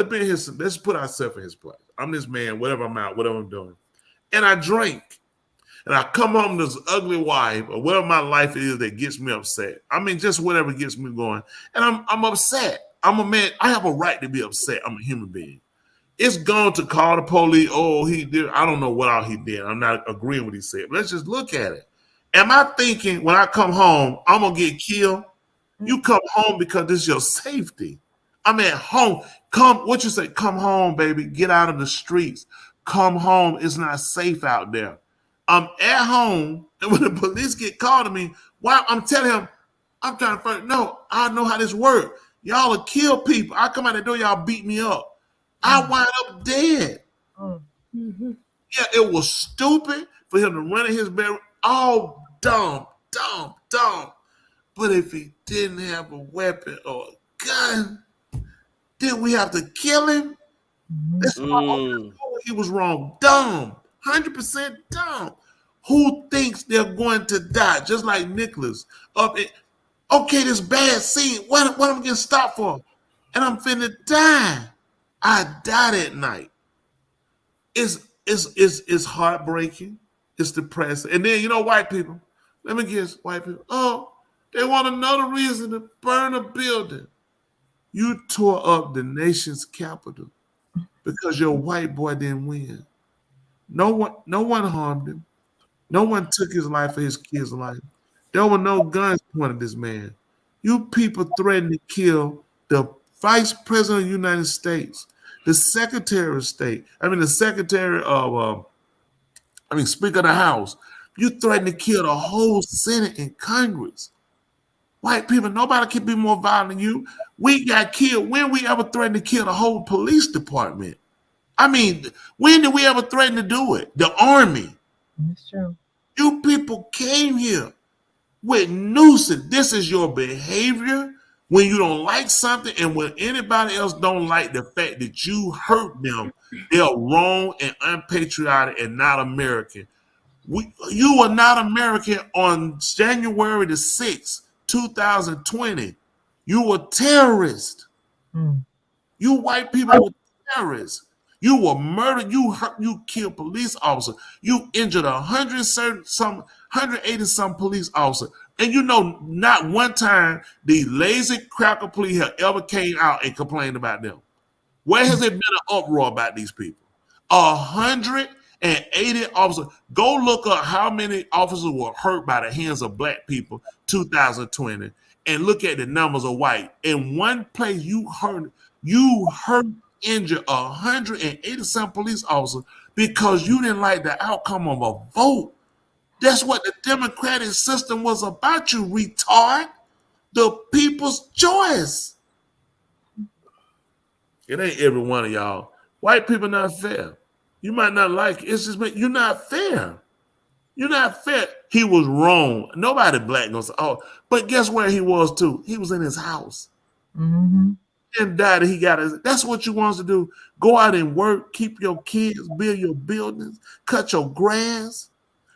Let's put ourselves in his place. I'm this man, whatever I'm out, whatever I'm doing. And I drink. And I come home to this ugly wife or whatever my life is that gets me upset. I mean, just whatever gets me going. And I'm upset. I'm a man. I have a right to be upset. I'm a human being. It's gone to call the police. Oh, he did. I don't know what all he did. I'm not agreeing with what he said. But let's just look at it. Am I thinking when I come home, I'm going to get killed? You come home because this is your safety. I'm at home. What you say? Come home, baby. Get out of the streets. Come home. It's not safe out there. I'm at home, and when the police get called to me, why? I'm telling him, I'm trying to find. No, I know how this works. Y'all will kill people. I come out the door, y'all beat me up. I wind up dead. Mm-hmm. Yeah, it was stupid for him to run in his bedroom. All dumb. But if he didn't have a weapon or a gun, then we have to kill him. That's why he was wrong. Dumb. 100% dumb. Who thinks they're going to die? Just like Nicholas. Okay, this bad scene. What am I getting stopped for? And I'm finna die. I died at night. It's heartbreaking. It's depressing. And then, white people. Let me guess, white people. Oh, they want another reason to burn a building. You tore up the nation's capital because your white boy didn't win. No one harmed him. No one took his life or his kid's life. There were no guns pointed at this man. You people threatened to kill the Vice President of the United States, the Secretary of State. The Secretary of, Speaker of the House. You threatened to kill the whole Senate and Congress. White people, nobody can be more violent than you. We got killed. When we ever threatened to kill the whole police department? When did we ever threaten to do it? The army. That's true. You people came here with nooses. This is your behavior when you don't like something, and when anybody else don't like the fact that you hurt them, they're wrong and unpatriotic and not American. You were not American on January the 6th, 2020. You were terrorists. You white people were terrorists. You were murdered. You hurt. You killed police officers. You injured 180 some police officers. And not one time the lazy cracker police have ever came out and complained about them. Where has it been an uproar about these people? 180 officers. Go look up how many officers were hurt by the hands of black people 2020 and look at the numbers of white. In one place you hurt injured 180 some police officers because you didn't like the outcome of a vote. That's what the democratic system was about, you retard. The people's choice. It ain't every one of y'all. White people not fair. You might not like it. It's just you're not fair. You're not fair. He was wrong. Nobody black gonna say, but guess where he was too? He was in his house. Mm-hmm. And died. That's what you want us to do. Go out and work, keep your kids, build your buildings, cut your grass,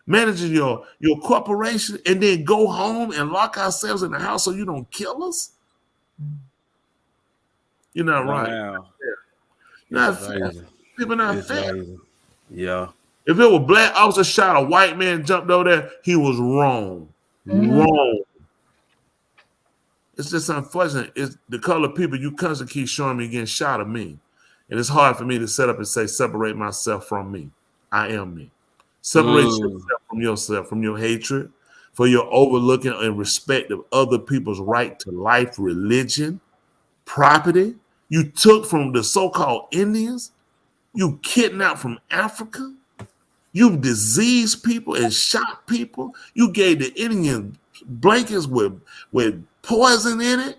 manage your corporation, and then go home and lock ourselves in the house so you don't kill us. You're not right. Wow. You're not It's fair. amazing. People not It's fair. amazing. Yeah. If it was black officer shot, a white man jumped over there, he was wrong. Wrong. It's just unfortunate. It's the color of people you constantly keep showing me getting shot of me. And it's hard for me to set up and say, separate myself from me. I am me. Separate yourself from your hatred, for your overlooking and respect of other people's right to life, religion, property. You took from the so-called Indians. You kidnapped from Africa. You diseased people and shot people. You gave the Indian blankets with poison in it.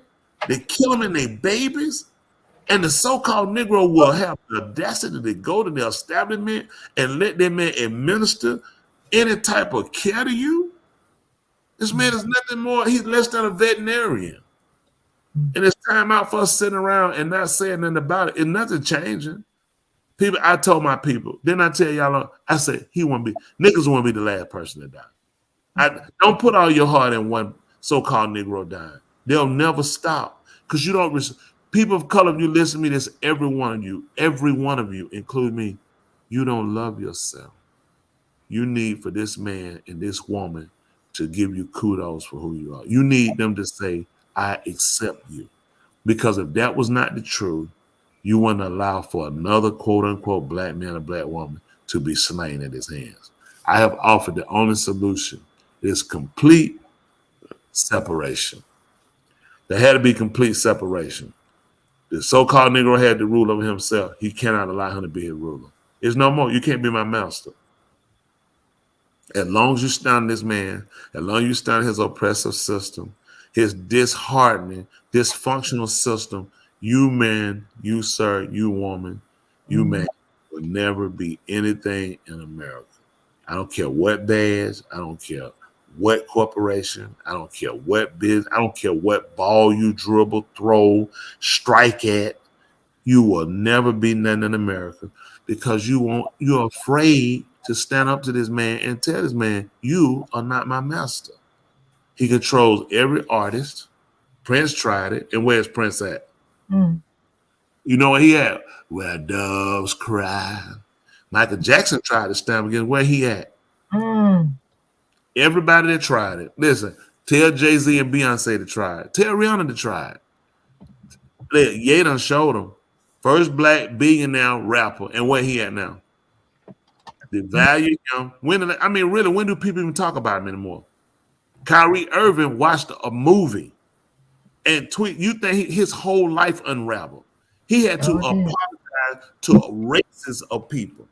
They kill them and their babies. And the so-called Negro will have the audacity to go to the establishment and let that man administer any type of care to you. This man is nothing more. He's less than a veterinarian. And it's time out for us sitting around and not saying nothing about it. It's nothing changing. People, I told my people, didn't I tell y'all? I said, niggas won't be the last person to die. Don't put all your heart in one so-called Negro dying. They'll never stop. Because you don't, people of color, if you listen to me, this every one of you, include me, you don't love yourself. You need for this man and this woman to give you kudos for who you are. You need them to say, I accept you. Because if that was not the truth, you wouldn't allow for another quote-unquote black man or black woman to be slain at his hands. I have offered the only solution is complete separation. There had to be complete separation. The so-called Negro had the rule over himself. He cannot allow him to be his ruler. It's no more. You can't be my master. As long as you stand this man, as long as you stand his oppressive system, his disheartening, dysfunctional system, you man, you sir, you woman, you man will never be anything in America. I don't care what badge, I don't care what corporation, I don't care what business, I don't care what ball you dribble, throw, strike at. You will never be nothing in America because you're afraid to stand up to this man and tell this man, you are not my master. He controls every artist. Prince tried it. And where's Prince at? You know where he at? Where doves cry. Michael Jackson tried to stand against where he at. Everybody that tried it. Listen, tell Jay-Z and Beyonce to try it. Tell Rihanna to try it. Ye done showed him. First black billionaire rapper. And where he at now? The value him. When do people even talk about him anymore? Kyrie Irving watched a movie and tweet. You think his whole life unraveled? He had to apologize to races of people.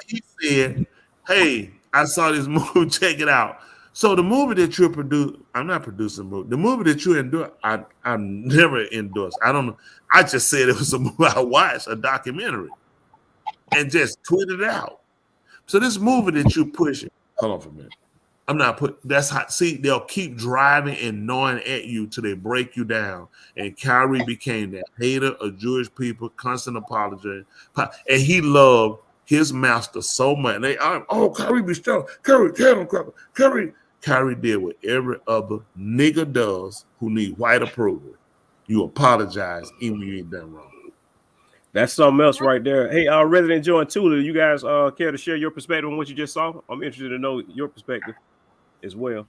He said, hey, I saw this movie, check it out. So the movie that you produce, I'm not producing a movie. The movie that you endorse, I never endorsed. I don't know. I just said it was a movie I watched, a documentary, and just tweeted it out. So this movie that you pushing, hold on for a minute. That's how, see, they'll keep driving and gnawing at you till they break you down. And Kyrie became that hater of Jewish people, constant apology. And he loved his master so much. And Kyrie be strong. Kyrie did what every other nigga does who need white approval. You apologize even when you ain't done wrong. That's something else right there. Hey, Resident Joe and Tula, you guys care to share your perspective on what you just saw? I'm interested to know your perspective as well.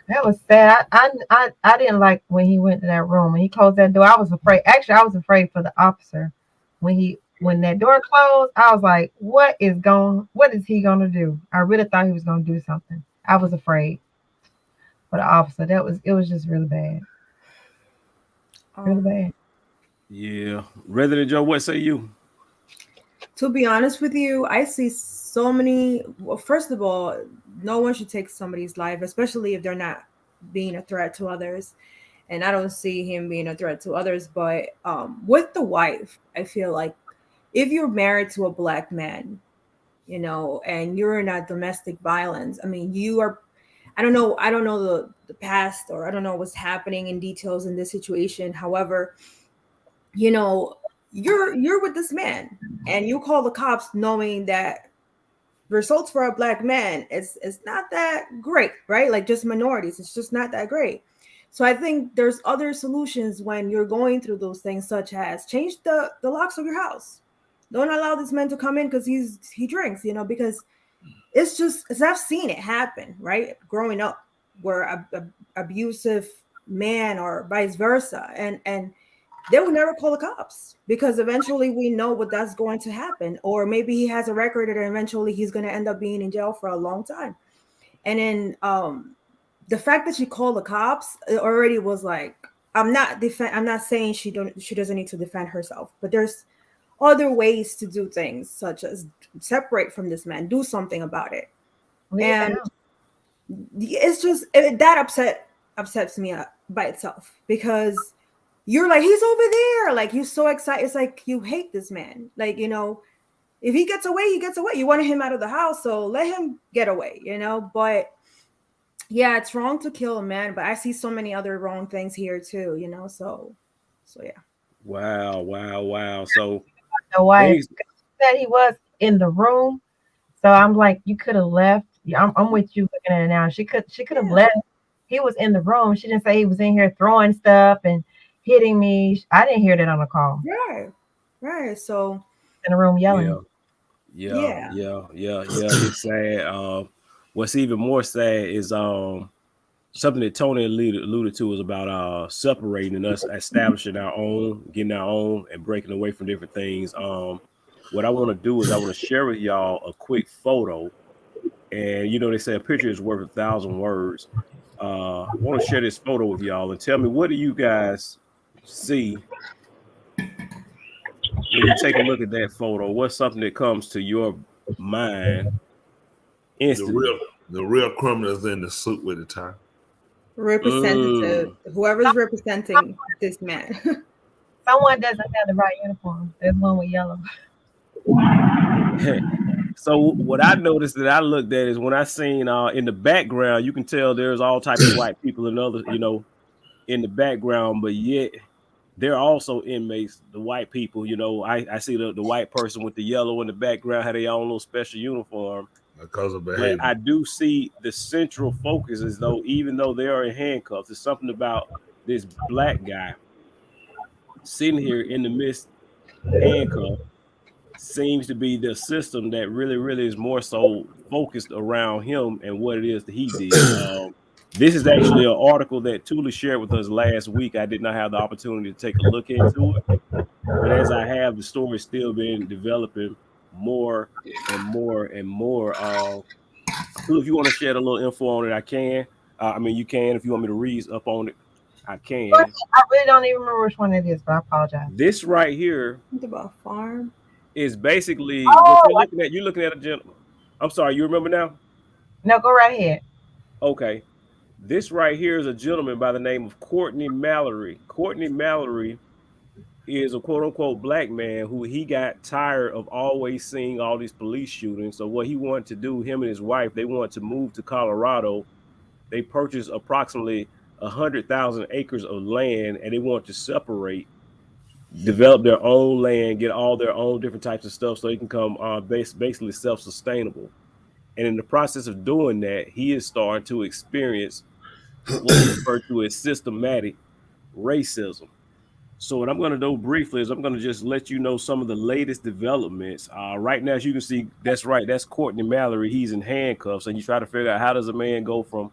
That was sad. I didn't like when he went to that room and he closed that door. I was afraid. Actually, I was afraid for the officer when that door closed. I was like, what is he gonna do? I really thought he was gonna do something. I was afraid for the officer. It was just really bad. Really bad. Yeah. Resident Joe, what say you? To be honest with you, I see so many. Well, first of all, no one should take somebody's life, especially if they're not being a threat to others. And I don't see him being a threat to others. But with the wife, I feel like if you're married to a black man, and you're in a domestic violence, I mean, you are. I don't know the past, or I don't know what's happening in details in this situation. However, you're with this man and you call the cops knowing that results for a black man is not that great, right? Like just minorities, it's just not that great. So I think there's other solutions when you're going through those things, such as change the locks of your house. Don't allow this man to come in because he drinks, because it's just, as I've seen it happen, right? Growing up, where a abusive man or vice versa, and they will never call the cops because eventually we know what that's going to happen. Or maybe he has a record and eventually he's going to end up being in jail for a long time. And then the fact that she called the cops, it already was like, I'm not saying she doesn't need to defend herself, but there's other ways to do things, such as separate from this man, do something about it. Yeah. And it's just that upsets me by itself, because you're like, he's over there, like you're so excited. It's like you hate this man. Like, if he gets away, he gets away. You wanted him out of the house, so let him get away, But yeah, it's wrong to kill a man, but I see so many other wrong things here too, So yeah. Wow. So the wife said he was in the room, so I'm like, you could have left. Yeah, I'm with you looking at it now. She could have left. He was in the room. She didn't say he was in here throwing stuff and hitting me. I didn't hear that on the call. Right. So in the room yelling. Yeah. It's sad. What's even more sad is something that Tony alluded to is about separating and us establishing our own, getting our own, and breaking away from different things. What I want to do is I want to share with y'all a quick photo. And they say a picture is worth 1,000 words. I want to share this photo with y'all and tell me, what do you guys see when you take a look at that photo? What's something that comes to your mind instantly? The real criminals in the suit with the tie. Representative, whoever's representing this man. Someone doesn't have the right uniform. There's one with yellow. So what I noticed that I looked at is when I seen in the background, you can tell there's all types of white people and others, in the background, but yet they're also inmates, the white people. I see the white person with the yellow in the background had their own little special uniform. Because of behavior. But I do see the central focus as though, even though they are in handcuffs, there's something about this black guy sitting here in the midst handcuffed seems to be the system that really is more so focused around him and what it is that he did. This is actually an article that Tula shared with us last week. I did not have the opportunity to take a look into it, but as I have, the story's still been developing more and more. If you want to share a little info on it, I can. You can. If you want me to read up on it, I can. I really don't even remember which one it is, but I apologize. This right here about farm is basically what you're looking at a gentleman. I'm sorry, you remember now? No, go right ahead. Okay. This right here is a gentleman by the name of Courtney Mallory. Courtney Mallory is a quote unquote black man who he got tired of always seeing all these police shootings. So what he wanted to do, him and his wife, they wanted to move to Colorado. They purchased approximately 100,000 acres of land, and they wanted to separate, develop their own land, get all their own different types of stuff so they can come basically self-sustainable. And in the process of doing that, he is starting to experience what we refer to as systematic racism. So what I'm going to do briefly is I'm going to just let you know some of the latest developments. Right now, as you can see, that's right. That's Courtney Mallory. He's in handcuffs, and you try to figure out how does a man go from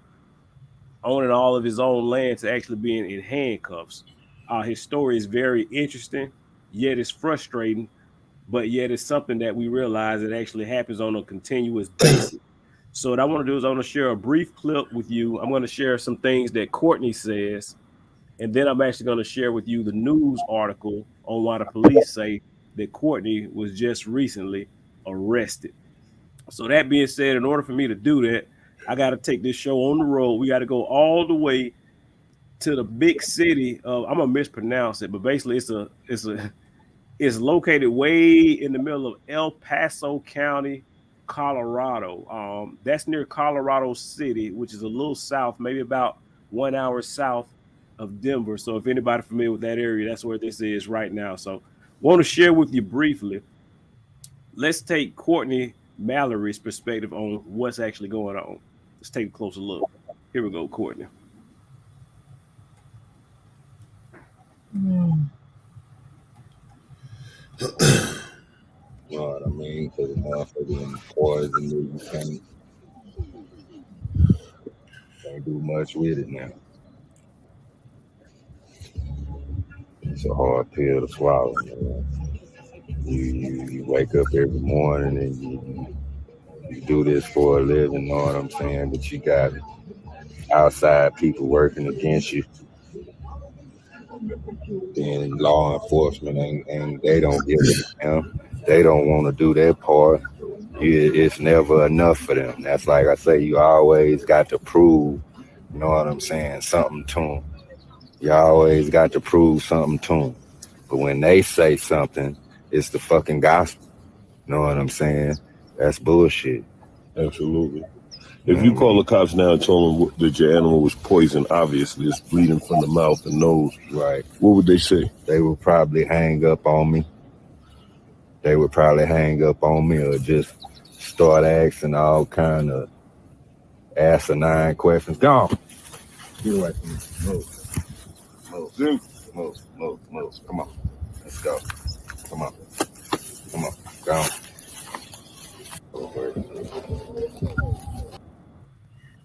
owning all of his own land to actually being in handcuffs. His story is very interesting, yet it's frustrating, but yet it's something that we realize that actually happens on a continuous basis. So what I want to do is I want to share a brief clip with you. I'm going to share some things that Courtney says, and then I'm actually going to share with you the news article on why the police say that Courtney was just recently arrested. So that being said, in order for me to do that, I got to take this show on the road. We got to go all the way to the big city of, I'm gonna mispronounce it, but basically it's located way in the middle of El Paso County, Colorado. That's near Colorado City, which is a little south, maybe about 1 hour south of Denver. So if anybody familiar with that area, that's where this is right now. So want to share with you briefly. Let's take Courtney Mallory's perspective on what's actually going on. Let's take a closer look. Here we go, Courtney. You know what I mean? Because the motherfucking poison, you can't do much with it now. It's a hard pill to swallow, man. You wake up every morning and you do this for a living, know what I'm saying? But you got outside people working against you. Then law enforcement and they don't give a damn. They don't want to do their part. It's never enough for them. That's like I say, you always got to prove, you know what I'm saying, something to them. You always got to prove something to them. But when they say something, it's the fucking gospel. You know what I'm saying? That's bullshit. Absolutely. If you call the cops now and told them that your animal was poisoned, obviously it's bleeding from the mouth and nose. Right. What would they say? They would probably hang up on me. Or just start asking all kind of asinine questions. Go on. Get away from me. Move. Come on. Let's go. Come on. Go on.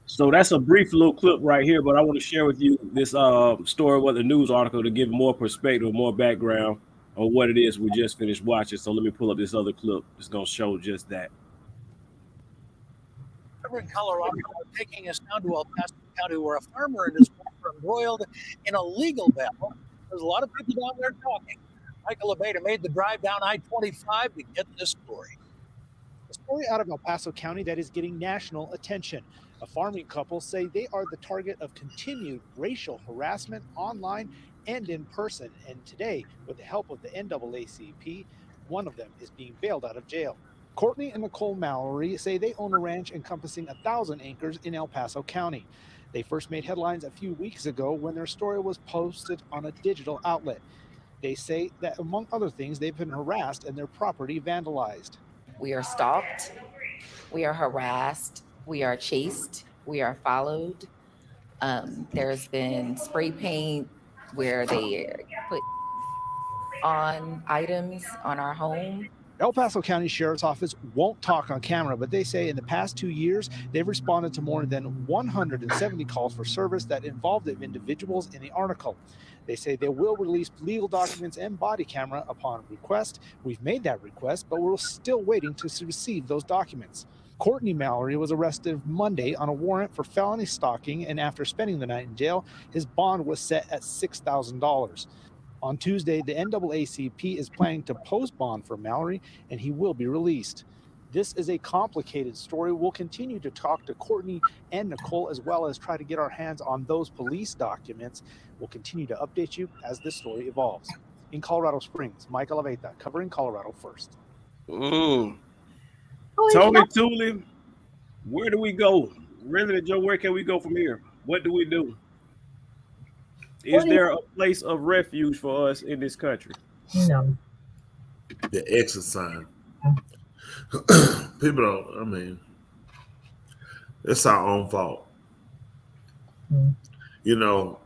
So that's a brief little clip right here, but I want to share with you this story with the news article to give more perspective, more background on what it is we just finished watching. So let me pull up this other clip. It's going to show just that. In Colorado, taking us down to El Paso County, where a farmer and his wife were embroiled in a legal battle. There's a lot of people down there talking. Michael Abeda made the drive down I-25 to get this story. A story out of El Paso County that is getting national attention. A farming couple say they are the target of continued racial harassment online and in person. And today, with the help of the NAACP, one of them is being bailed out of jail. Courtney and Nicole Mallory say they own a ranch encompassing 1,000 acres in El Paso County. They first made headlines a few weeks ago when their story was posted on a digital outlet. They say that, among other things, they've been harassed and their property vandalized. We are stalked, we are harassed, we are chased, we are followed. There's been spray paint where they put on items on our home. El Paso County Sheriff's Office won't talk on camera, but they say in the past 2 years, they've responded to more than 170 calls for service that involved individuals in the article. They say they will release legal documents and body camera upon request. We've made that request, but we're still waiting to receive those documents. Courtney Mallory was arrested Monday on a warrant for felony stalking, and after spending the night in jail, his bond was set at $6,000. On Tuesday, the NAACP is planning to post bond for Mallory, and he will be released. This is a complicated story. We'll continue to talk to Courtney and Nicole, as well as try to get our hands on those police documents. We'll continue to update you as this story evolves. In Colorado Springs, Michael Aveta, covering Colorado First. Tony Tooley, where do we go? Resident Joe, where can we go from here? What do we do? Is there a place of refuge for us in this country? No. The exit sign. People don't, I mean, it's our own fault. You know,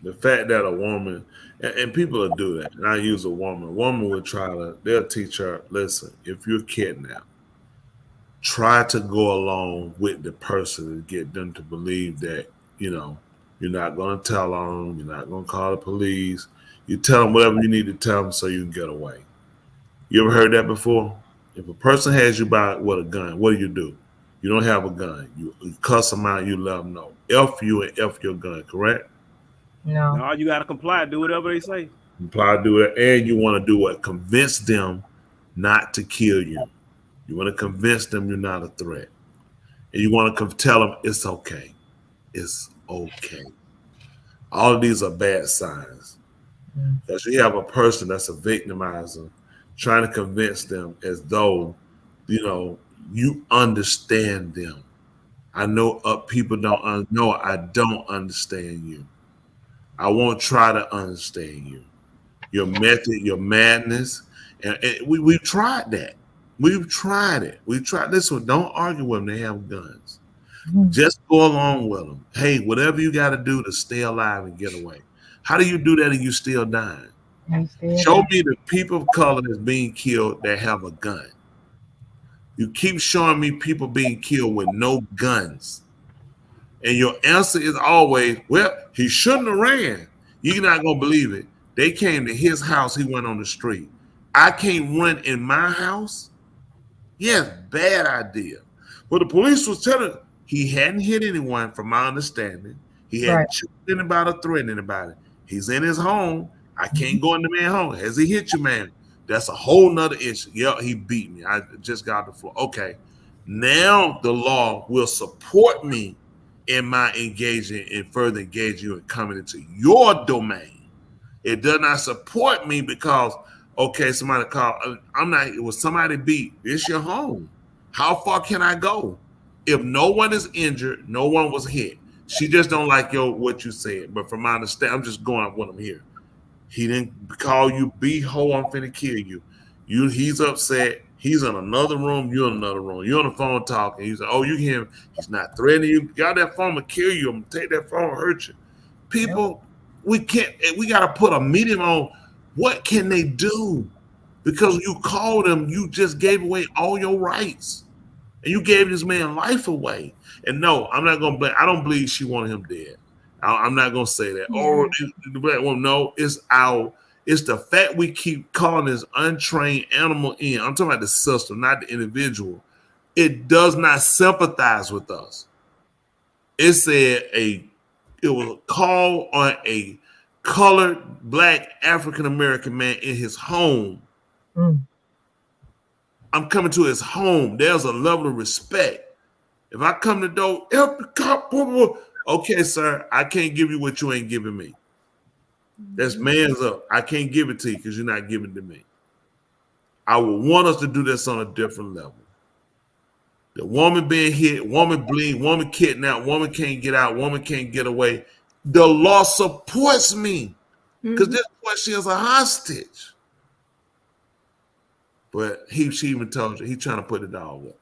the fact that a woman, and people will do that, and I use a woman would try to, they'll teach her, listen, if you're kidnapped, try to go along with the person and get them to believe that, you know, you're not going to tell on them, you're not going to call the police. You tell them whatever you need to tell them so you can get away. You ever heard that before? If a person has you by with a gun, what do? You don't have a gun. You cuss them out, you let them know. F you and F your gun, correct? No. You got to comply, do whatever they say. Comply, do it. And you want to do what? Convince them not to kill you. You want to convince them you're not a threat. And you want to tell them it's okay. It's okay. All of these are bad signs. Because you have a person that's a victimizer trying to convince them as though, you know, you understand them. I know people don't know I don't understand you. I won't try to understand you. Your method, your madness. And we've tried that. We've tried it. We've tried this one. Don't argue with them. They have guns. Just go along with them. Hey, whatever you got to do to stay alive and get away. How do you do that and you still dying? Show me the people of color that's being killed that have a gun. You keep showing me people being killed with no guns. And your answer is always, well, he shouldn't have ran. You're not going to believe it. They came to his house. He went on the street. I can't run in my house? Yes, bad idea. But the police was telling he hadn't hit anyone, from my understanding. He hadn't shot anybody or threatened anybody. He's in his home. I can't go in the man's home. Has he hit you, man? That's a whole nother issue. Yeah, he beat me. I just got the floor. Okay. Now the law will support me in my engaging and further engage you and coming into your domain. It does not support me because, okay, somebody called. I'm not, it was somebody beat. It's your home. How far can I go? If no one is injured, no one was hit. She just don't like what you said. But from my understanding, I'm just going with him here. He didn't call you B-ho, I'm finna kill you. He's upset. He's in another room. You're in another room. You're on the phone talking. He's like, oh, you hear him. He's not threatening you. Got that phone to kill you. I'm gonna take that phone and hurt you. People, we got to put a medium on what can they do? Because you called them, you just gave away all your rights. And you gave this man life away. And no, I'm not going to blame. I don't believe she wanted him dead. I'm not going to say that. Or the black woman, no, it's the fact we keep calling this untrained animal in. I'm talking about the system, not the individual. It does not sympathize with us. It said it was a call on a colored black African-American man in his home. I'm coming to his home. There's a level of respect. If I come to the door, help the cop, okay, sir, I can't give you what you ain't giving me. That's man's up. I can't give it to you because you're not giving it to me. I would want us to do this on a different level. The woman being hit, woman bleed, woman kidnapped, woman can't get out, woman can't get away. The law supports me because this is why she is a hostage. But she even told you, he's trying to put it all up.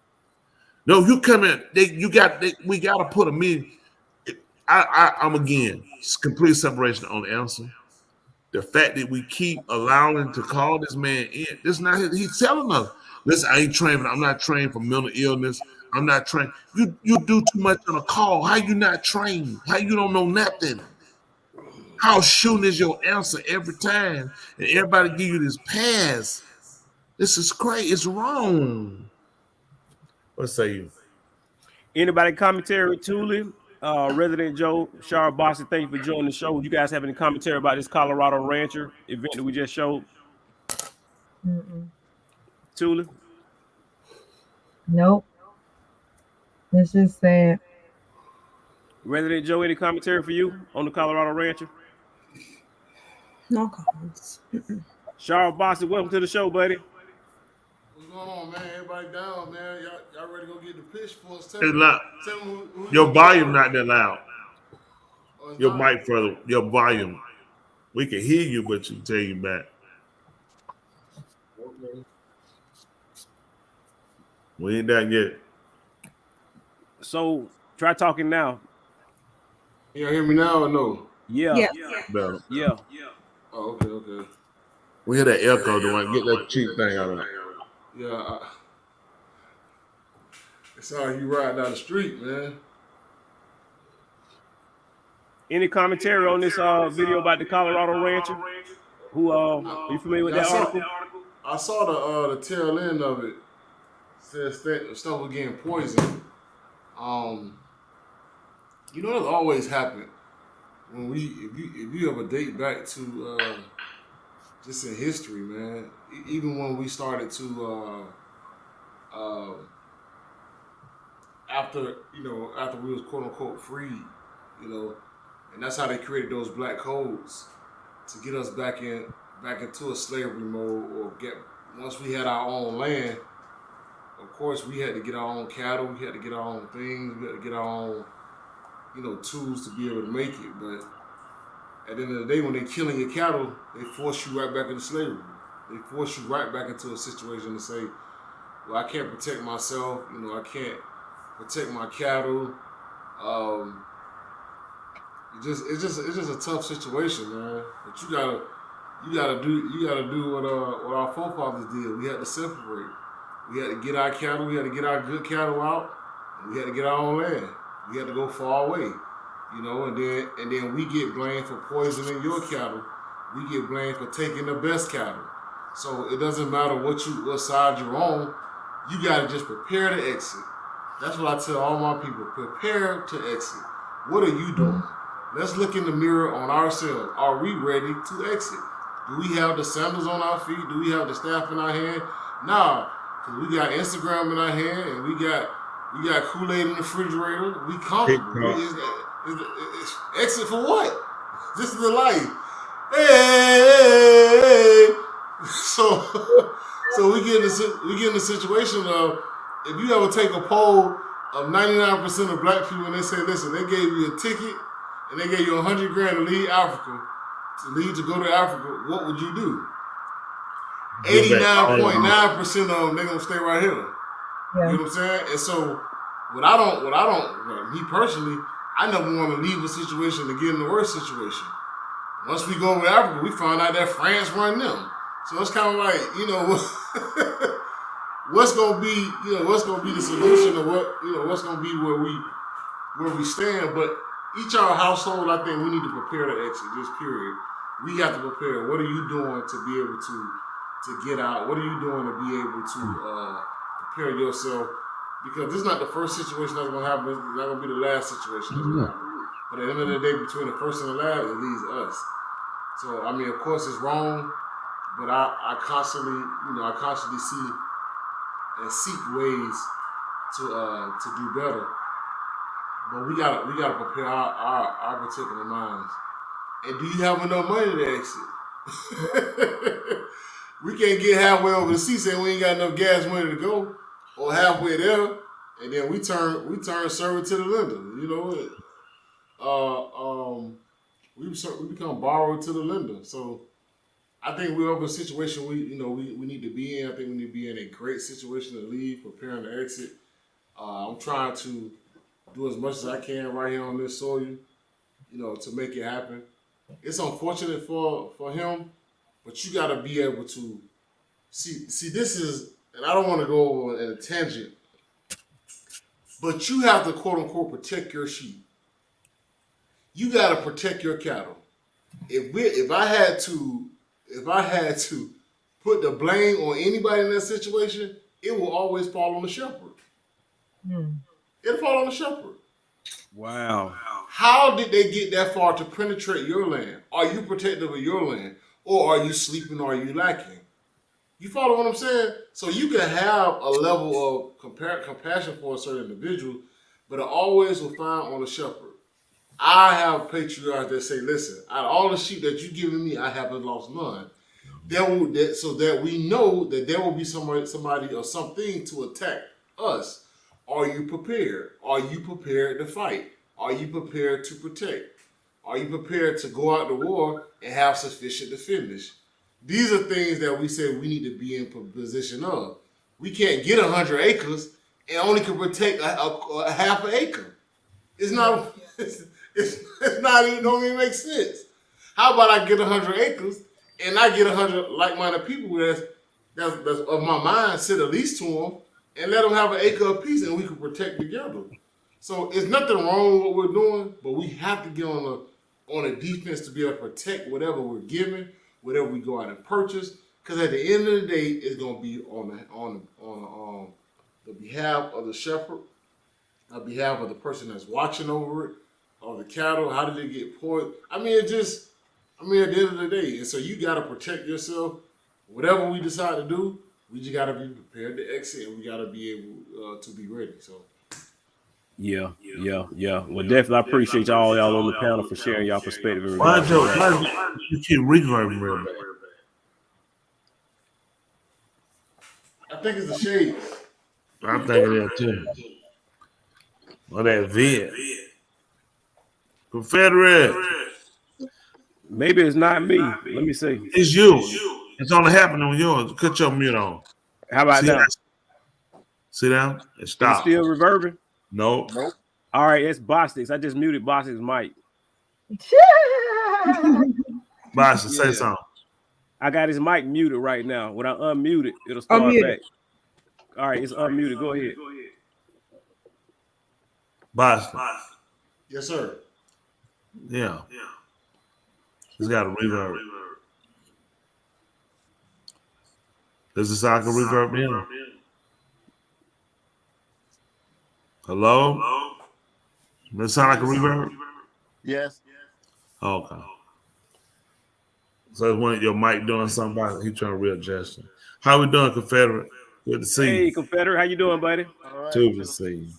No, you come in, we got to put a meeting. I'm again, it's complete separation on the answer. The fact that we keep allowing to call this man in, this not his, he's telling us, listen, I ain't trained, I'm not trained for mental illness. I'm not trained. You do too much on a call. How you not trained? How you don't know nothing? How shooting is your answer every time, and everybody give you this pass. This is crazy. It's wrong. What say you? Anybody commentary, Thule, Resident Joe, Shara Boston, thank you for joining the show. You guys have any commentary about this Colorado Rancher event that we just showed? Thule? Nope. It's just sad. Resident Joe, any commentary for you on the Colorado Rancher? No comments. Shara Boston, welcome to the show, buddy. What's going on, man? Everybody down, man. Y'all ready to go get the pitchforks? It's loud. Your volume not that loud. Your mic further. Your volume. We can hear you, but you tell you back. Okay. We ain't done yet. So try talking now. Y'all hear me now or no? Yeah. Better. Yeah. Oh, okay. We hear that echo, the one. Get that cheap thing out of it. Yeah. It's how you ride down the street, man. Any commentary on this video about the Colorado Rancher? Who are you familiar with that article? I saw the tail end of it. Says stuff was getting poisoned. You know, that's always happened when if you ever date back to just in history, man. Even when we started to after we was quote unquote freed, and that's how they created those black codes to get us back into a slavery mode, or once we had our own land. Of course, we had to get our own cattle, we had to get our own things, we had to get our own, tools to be able to make it. But at the end of the day, when they're killing your cattle, they force you right back into slavery. They force you right back into a situation to say, well, I can't protect myself, I can't protect my cattle. It's just a tough situation, man. But you gotta do what our forefathers did. We had to separate. We had to get our cattle. We had to get our good cattle out. And we had to get our own land. We had to go far away, you know. And then we get blamed for poisoning your cattle. We get blamed for taking the best cattle. So it doesn't matter what side you're on. You gotta just prepare to exit. That's what I tell all my people. Prepare to exit. What are you doing? Let's look in the mirror on ourselves. Are we ready to exit? Do we have the sandals on our feet? Do we have the staff in our hand? Nah, because we got Instagram in our hand and we got Kool-Aid in the refrigerator. We comfortable. It's exit for what? This is the life. Hey. So we get in the situation of, if you ever take a poll of 99% of black people and they say, listen, they gave you a ticket and they gave you $100 grand to leave Africa, to go to Africa, what would you do? 89.9% of them, they're gonna stay right here. Yeah. You know what I'm saying? And so me personally, I never want to leave a situation to get in the worst situation. Once we go over to Africa, we find out that France run them. So it's kind of like, you know, what's gonna be the solution, or what's gonna be where we stand. But each our household, I think we need to prepare to exit. Just period. We have to prepare. What are you doing to be able to get out? What are you doing to be able to prepare yourself? Because this is not the first situation that's gonna happen. It's not gonna be the last situation that's gonna happen. But at the end of the day, between the first and the last, it leaves us. So I mean, of course, it's wrong. But I constantly see and seek ways to do better. But we gotta prepare our particular minds. And do you have enough money to exit? We can't get halfway over the sea saying we ain't got enough gas money to go, or halfway there, and then we turn servant to the lender. You know, we become borrower to the lender. So I think we're over a situation we need to be in. I think we need to be in a great situation to leave, preparing to exit. I'm trying to do as much as I can right here on this soil, you know, to make it happen. It's unfortunate for him, but you got to be able to see. This is, and I don't want to go over in a tangent, but you have to quote unquote protect your sheep. You got to protect your cattle. If I had to put the blame on anybody in that situation, it will always fall on the shepherd. It'll fall on the shepherd. Wow. How did they get that far to penetrate your land? Are you protective of your land? Or are you sleeping, or are you lacking? You follow what I'm saying? So you can have a level of compassion for a certain individual, but it always will find on the shepherd. I have patriarchs that say, listen, out of all the sheep that you've given me, I haven't lost none. So that we know that there will be somebody or something to attack us. Are you prepared? Are you prepared to fight? Are you prepared to protect? Are you prepared to go out to war and have sufficient to finish? These are things that we say we need to be in position of. We can't get 100 acres and only can protect a half an acre. It's not. It's not even, don't even make sense. How about I get 100 acres and I get 100 like-minded people that's of my mind, sit at least to them and let them have an acre apiece and we can protect together. So it's nothing wrong with what we're doing, but we have to get on a defense to be able to protect whatever we're given, whatever we go out and purchase. Because at the end of the day, it's going to be on the behalf of the shepherd, on behalf of the person that's watching over it, or the cattle. How did they get poisoned? at the end of the day, and so you got to protect yourself. Whatever we decide to do, we just got to be prepared to exit, and we got to be able to be ready. So. Yeah. Well, definitely, I appreciate y'all on the panel for sharing y'all perspective. Why you keep reverbing real bad? I think it's the shades. I'm thinking that too. Well, that vid. Confederate. Maybe it's not me. Let me see. It's you. It's only happening on yours. Cut your mute on. How about now? Sit down. It stopped. It's still reverbing? Nope. All right, it's Bostix. I just muted Bostix mic. Boston, say Yeah. something. I got his mic muted right now. When I unmute it, it'll start Unmute back. it. All right, it's unmuted. Go ahead. Boston. Yes, sir. Yeah. It's got a reverb. Does it sound like a reverb in? Hello? Does it sound like a reverb? Yes. Okay. So it's when your mic doing something, he trying to readjust it. How we doing, Confederate? Good to see Hey, you. Confederate, how you doing, buddy? Good to see you.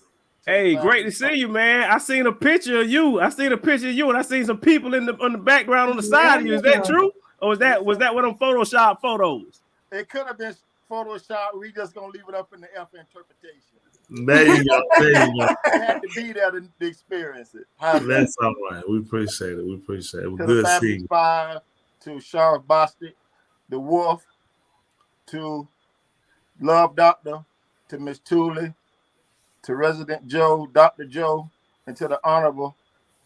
Hey, great to see you, man. I seen a picture of you. And I seen some people on the background on the side of you. Is that true? Or was that one of them Photoshop photos? It could have been Photoshop. We just gonna leave it up in the air for interpretation. There you go. There you go. You had to be there to experience it. That's all right. We appreciate it. We appreciate it. To We're the good Family seeing you. 5, to Sheriff Bostic, the Wolf, to Love Doctor, to Miss Tooley, to Resident Joe, Dr. Joe, and to the Honorable.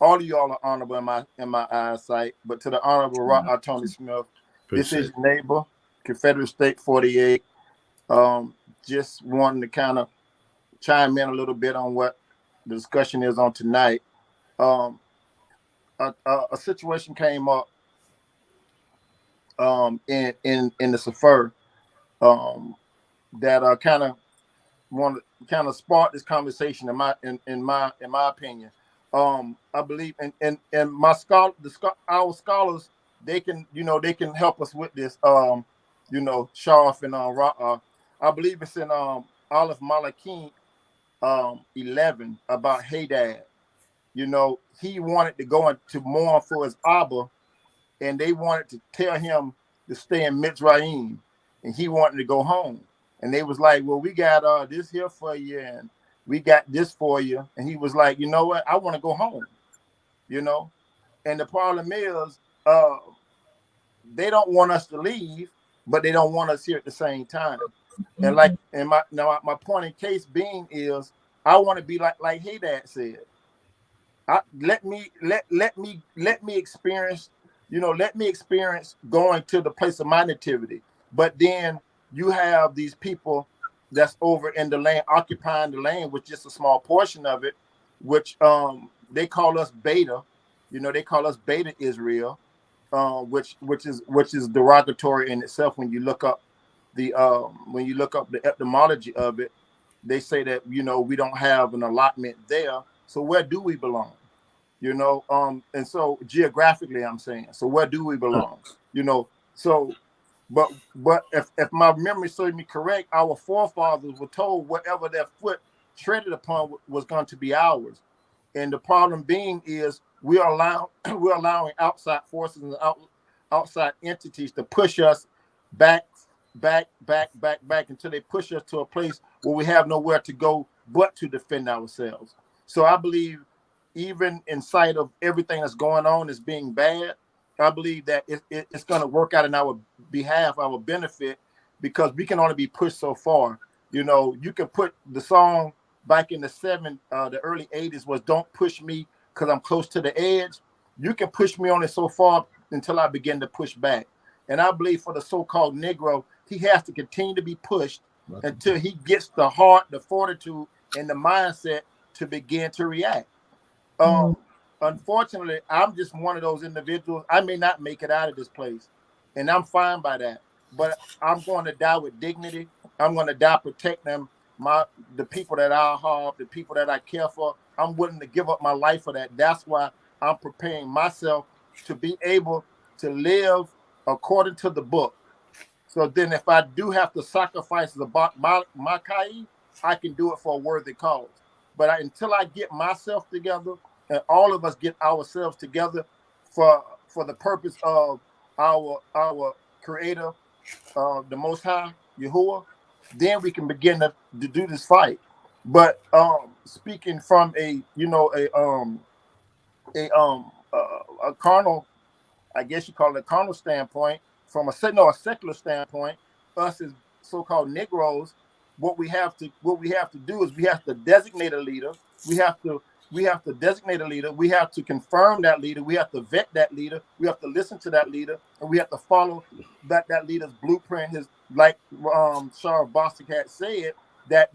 All of y'all are honorable in my eyesight, but to the Honorable Rock Tony Smith, this is your neighbor, Confederate State 48. Just wanting to kind of chime in a little bit on what the discussion is on tonight. A situation came up in the Sefer that kind of sparked this conversation in my opinion. I believe in our scholars, they can help us with this. Sharf and I believe it's in Aleph Malachim 11 about Hadad. He wanted to go to mourn for his Abba, and they wanted to tell him to stay in Mitzrayim, and he wanted to go home. And they was like, well, we got this here for you, and we got this for you. And he was like, you know what? I want to go home. And the problem is, they don't want us to leave, but they don't want us here at the same time. And my point in case being is, I want to be like Hadad said. Let me experience, let me experience going to the place of my nativity. But then you have these people that's over in the land, occupying the land with just a small portion of it, which they call us Beta. They call us Beta Israel, which is derogatory in itself. When you look up the etymology of it, they say that we don't have an allotment there. So where do we belong? And so geographically, I'm saying, so where do we belong? So, but if my memory serves me correct, our forefathers were told whatever their foot treaded upon was going to be ours. And the problem being is we're allowing outside forces and outside entities to push us back until they push us to a place where we have nowhere to go but to defend ourselves. So I believe, even in sight of everything that's going on as being bad, I believe that it's going to work out in our behalf, our benefit, because we can only be pushed so far. You can put the song back in the early 80s was "Don't Push Me Because I'm Close to the Edge." You can push me on it so far until I begin to push back. And I believe for the so-called Negro, he has to continue to be pushed until he gets the heart, the fortitude, and the mindset to begin to react. Unfortunately, I'm just one of those individuals. I may not make it out of this place, and I'm fine by that. But I'm going to die with dignity. I'm going to die protecting the people that I have, the people that I care for. I'm willing to give up my life for that. That's why I'm preparing myself to be able to live according to the book. So then if I do have to sacrifice the Makai, I can do it for a worthy cause. But until I get myself together, and all of us get ourselves together for the purpose of our Creator, the Most High, Yahuwah, then we can begin to do this fight. But speaking from a carnal, I guess you call it a carnal standpoint, from a secular standpoint, us as so-called Negroes, what we have to do is we have to designate a leader. We have to we have to designate a leader. We have to confirm that leader. We have to vet that leader. We have to listen to that leader, and we have to follow that leader's blueprint. His, like Shara Bostic had said, that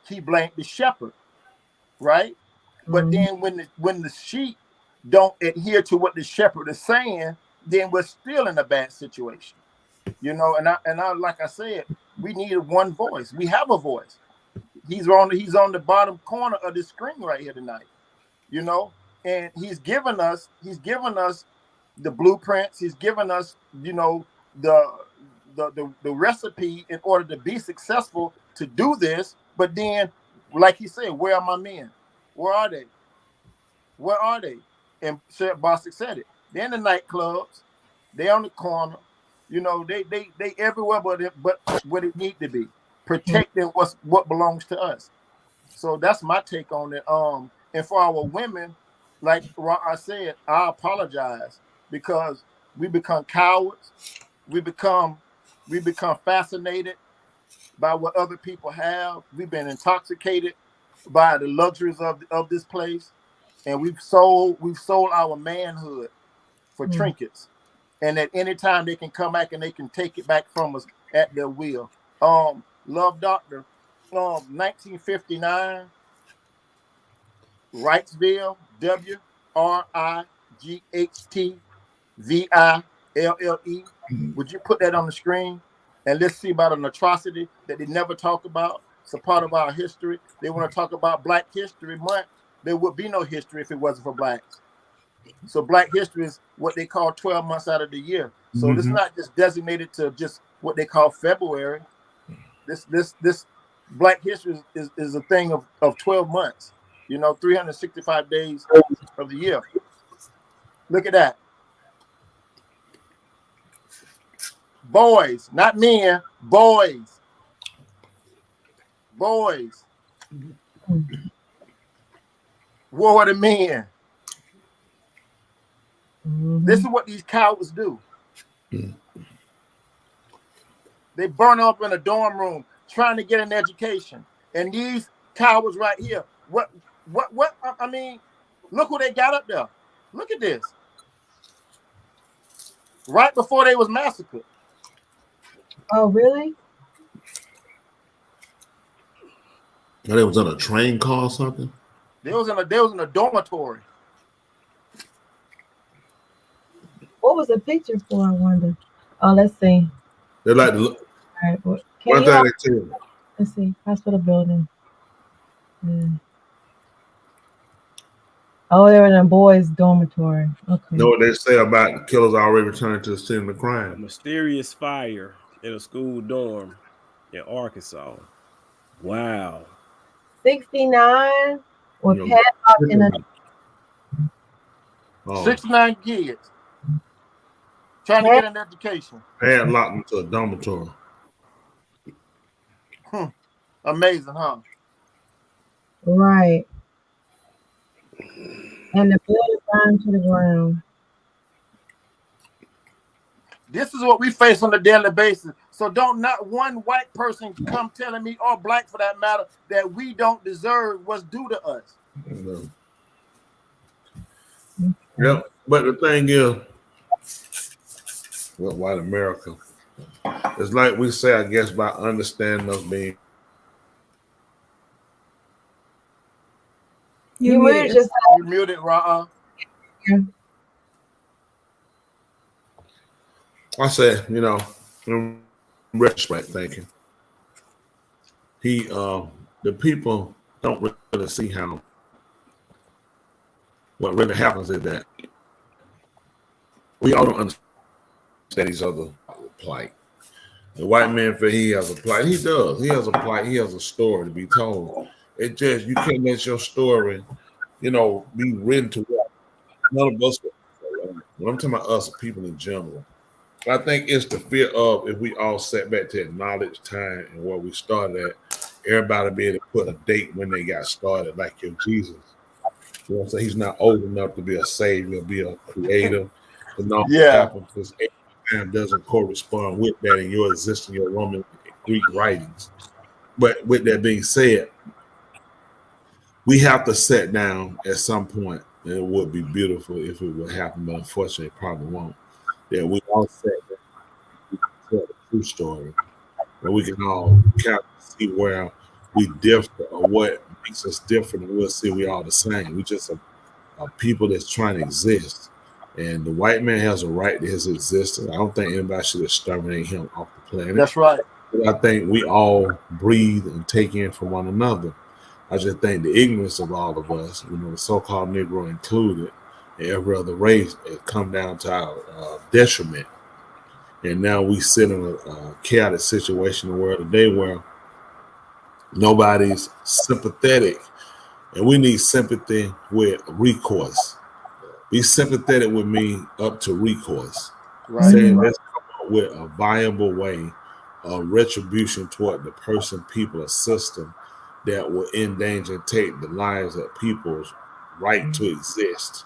he blamed the shepherd, right? But then when the sheep don't adhere to what the shepherd is saying, then we're still in a bad situation, you know. And I like I said, we needed one voice. We have a voice. He's on the bottom corner of the screen right here tonight, you know. And he's given us the blueprints. He's given us, you know, the recipe in order to be successful to do this. But then, like he said, where are my men? Where are they? Where are they? And Sheriff Bostic said it. They're in the nightclubs. They on the corner. You know, they everywhere but what it need to be. Protecting what belongs to us. So that's my take on it. And for our women, like I said, I apologize because we become cowards. We become fascinated by what other people have. We've been intoxicated by the luxuries of this place, and we've sold our manhood for trinkets. And at any time they can come back and they can take it back from us at their will. Love Doctor, 1959, Wrightsville, WRIGHTVILLE. Would you put that on the screen? And let's see about an atrocity that they never talk about. It's a part of our history. They want to talk about Black History Month. There would be no history if it wasn't for blacks. So Black history is what they call 12 months out of the year. So it's not just designated to just what they call February. This Black history is a thing of 12 months, you know, 365 days of the year. Look at that. Boys, not men, boys. Boys. Where are the men? This is what these cowards do. They burn up in a dorm room trying to get an education. And these cowards right here, what, I mean, look who they got up there. Look at this. Right before they was massacred. Oh, really? They was on a train car or something? They was in a dormitory. What was the picture for, I wonder? Oh, let's see. They like to look. All right, well, One thing they tell you. let's see. Hospital building. Oh, they're in a boys' dormitory. Okay. Know what they say about the killers already returning to the scene of crime? Mysterious fire in a school dorm in Arkansas. Wow. 69 were padlocked in a 69 kids trying to get an education. Padlocked into a dormitory. Amazing, huh? right. And the building burned to the ground. This is what we face on a daily basis. So don't not one white person come telling me, or black for that matter, that we don't deserve what's due to us. Yep. But the thing is, with white America, it's like we say, I guess, by understanding us being. You muted yourself. You muted, Ra. I said, you know, in retrospect, thinking, the people don't really see how what really happens is that we all don't understand each other's plight. The white man feel he has a plight. He does. He has a plight. He has a story to be told. It just, you can't let your story, you know, be written to what none of us. When I'm talking about us, people in general, I think it's the fear of, if we all sat back to acknowledge time and where we started at, everybody be able to put a date when they got started, like your Jesus. You know what I'm saying? He's not old enough to be a savior, be a creator. Because time doesn't correspond with that in your existing, your Roman Greek writings. But with that being said, we have to sit down at some point, and it would be beautiful if it would happen, but unfortunately, it probably won't. That we all sit down, we can tell the true story, and we can all kind of see where we differ or what makes us different, and we'll see we all the same. We just are people that's trying to exist, and the white man has a right to his existence. I don't think anybody should exterminate him off the planet. That's right. But I think we all breathe and take in from one another. I just think the ignorance of all of us, the so-called Negro included, and every other race, it come down to our detriment. And now we sit in a chaotic situation in the world today where nobody's sympathetic, and we need sympathy with recourse. Be sympathetic with me up to recourse. Right. Saying let's come up with a viable way of retribution toward the person, people, or system that will endanger and take the lives of people's right to exist.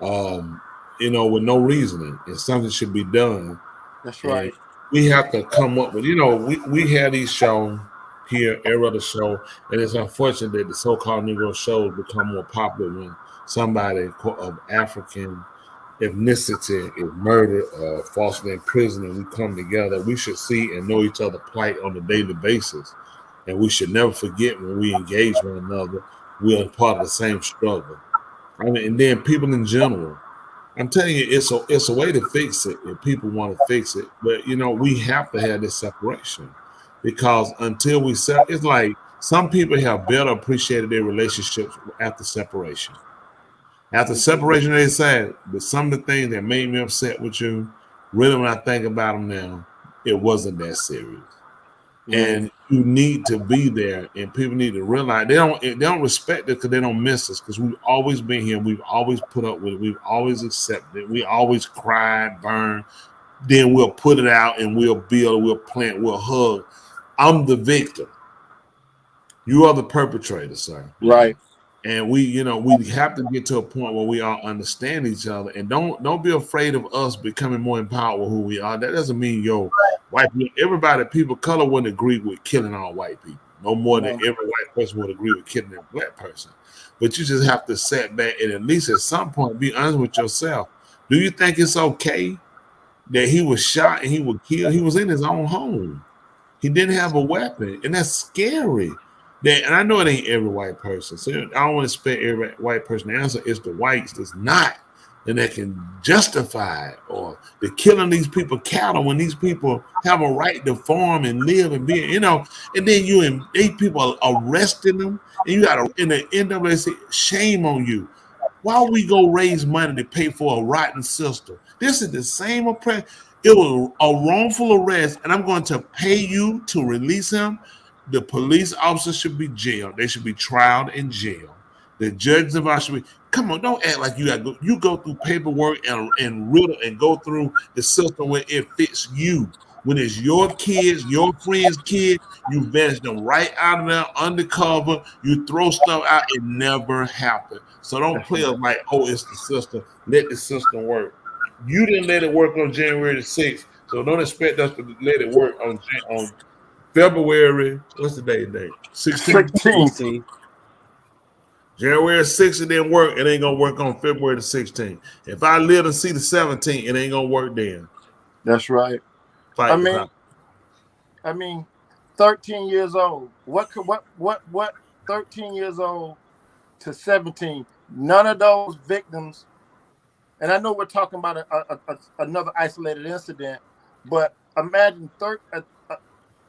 With no reasoning, and something should be done. That's right. And we have to come up with, we have these shows here, every other show, and it's unfortunate that the so-called Negro shows become more popular when somebody of African ethnicity is murdered or falsely imprisoned, and we come together. We should see and know each other's plight on a daily basis, and we should never forget when we engage one another, we are part of the same struggle. And then people in general, I'm telling you, it's a way to fix it if people want to fix it. But we have to have this separation, because until we it's like some people have better appreciated their relationships after separation. After separation, they said, but some of the things that made me upset with you, really, when I think about them now, it wasn't that serious. And you need to be there, and people need to realize they don't respect it because they don't miss us, because we've always been here, we've always put up with it, we've always accepted it, we always cried, burned, then we'll put it out and we'll build, we'll plant, we'll hug. I'm the victim. You are the perpetrator, sir. Right. And we have to get to a point where we all understand each other, and don't be afraid of us becoming more empowered with who we are. That doesn't mean white people, everybody, people of color wouldn't agree with killing all white people, no more than every white person would agree with killing a black person. But you just have to sit back and at least at some point be honest with yourself. Do you think it's okay that he was shot and he was killed? He was in his own home. He didn't have a weapon, and that's scary. And I know it ain't every white person, so I don't want to expect every white person to answer. It's the whites that's not, and that can justify it, or they're killing these people cattle when these people have a right to farm and live and be, and then these people are arresting them, and you got in the NAACP, shame on you. Why we go raise money to pay for a rotten system? This is the same oppression. It was a wrongful arrest, and I'm going to pay you to release him. The police officers should be jailed. They should be trialed in jail. The judges of ours should be. Come on, don't act like you go through paperwork and riddle and go through the system where it fits you. When it's your kids, your friends' kids, you vanish them right out of there undercover. You throw stuff out. It never happened. So don't play us like, oh, it's the system. Let the system work. You didn't let it work on January the 6th, so don't expect us to let it work on February, what's the date? 16th. January 6th, it didn't work. It ain't gonna work on February the 16th. If I live to see the 17th, it ain't gonna work then. That's right. I mean, 13 years old. What 13 years old to 17? None of those victims, and I know we're talking about another isolated incident, but imagine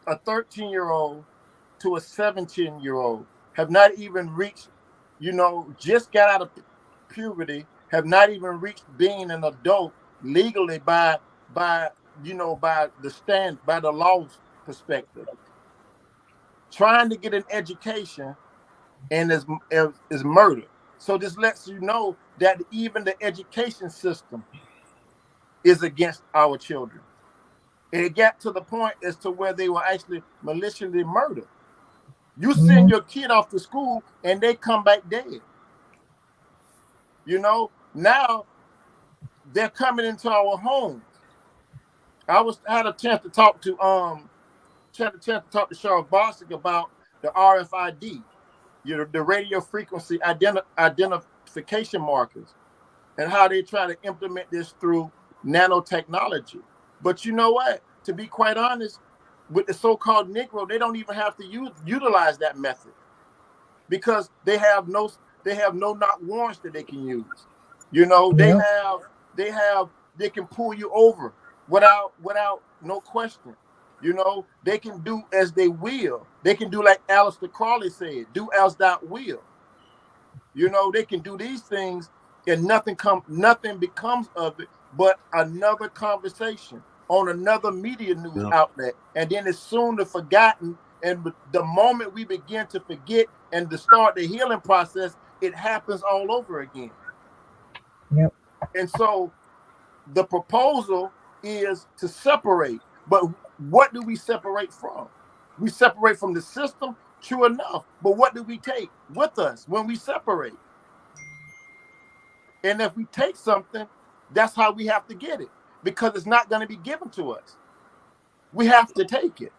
a 13-year-old to a 17-year-old have not even reached, just got out of puberty, have not even reached being an adult legally by the law's perspective. Trying to get an education and is murder. So this lets you know that even the education system is against our children. It got to the point as to where they were actually maliciously murdered. You send your kid off to school and they come back dead. Now they're coming into our homes. I had a chance to talk to Sheriff Bostic about the RFID. the radio frequency identification markers, and how they try to implement this through nanotechnology. But you know what? To be quite honest, with the so-called Negro, they don't even have to utilize that method, because they have no knock warrants that they can use. You know, they can pull you over without no question. You know, they can do as they will. They can do like Aleister Crowley said, do as thou will. You know, they can do these things and nothing becomes of it but another conversation on another media news outlet. And then it's soon forgotten. And the moment we begin to forget and to start the healing process, it happens all over again. Yep. And so the proposal is to separate. But what do we separate from? We separate from the system, true enough. But what do we take with us when we separate? And if we take something, that's how we have to get it, because it's not going to be given to us. We have to take it.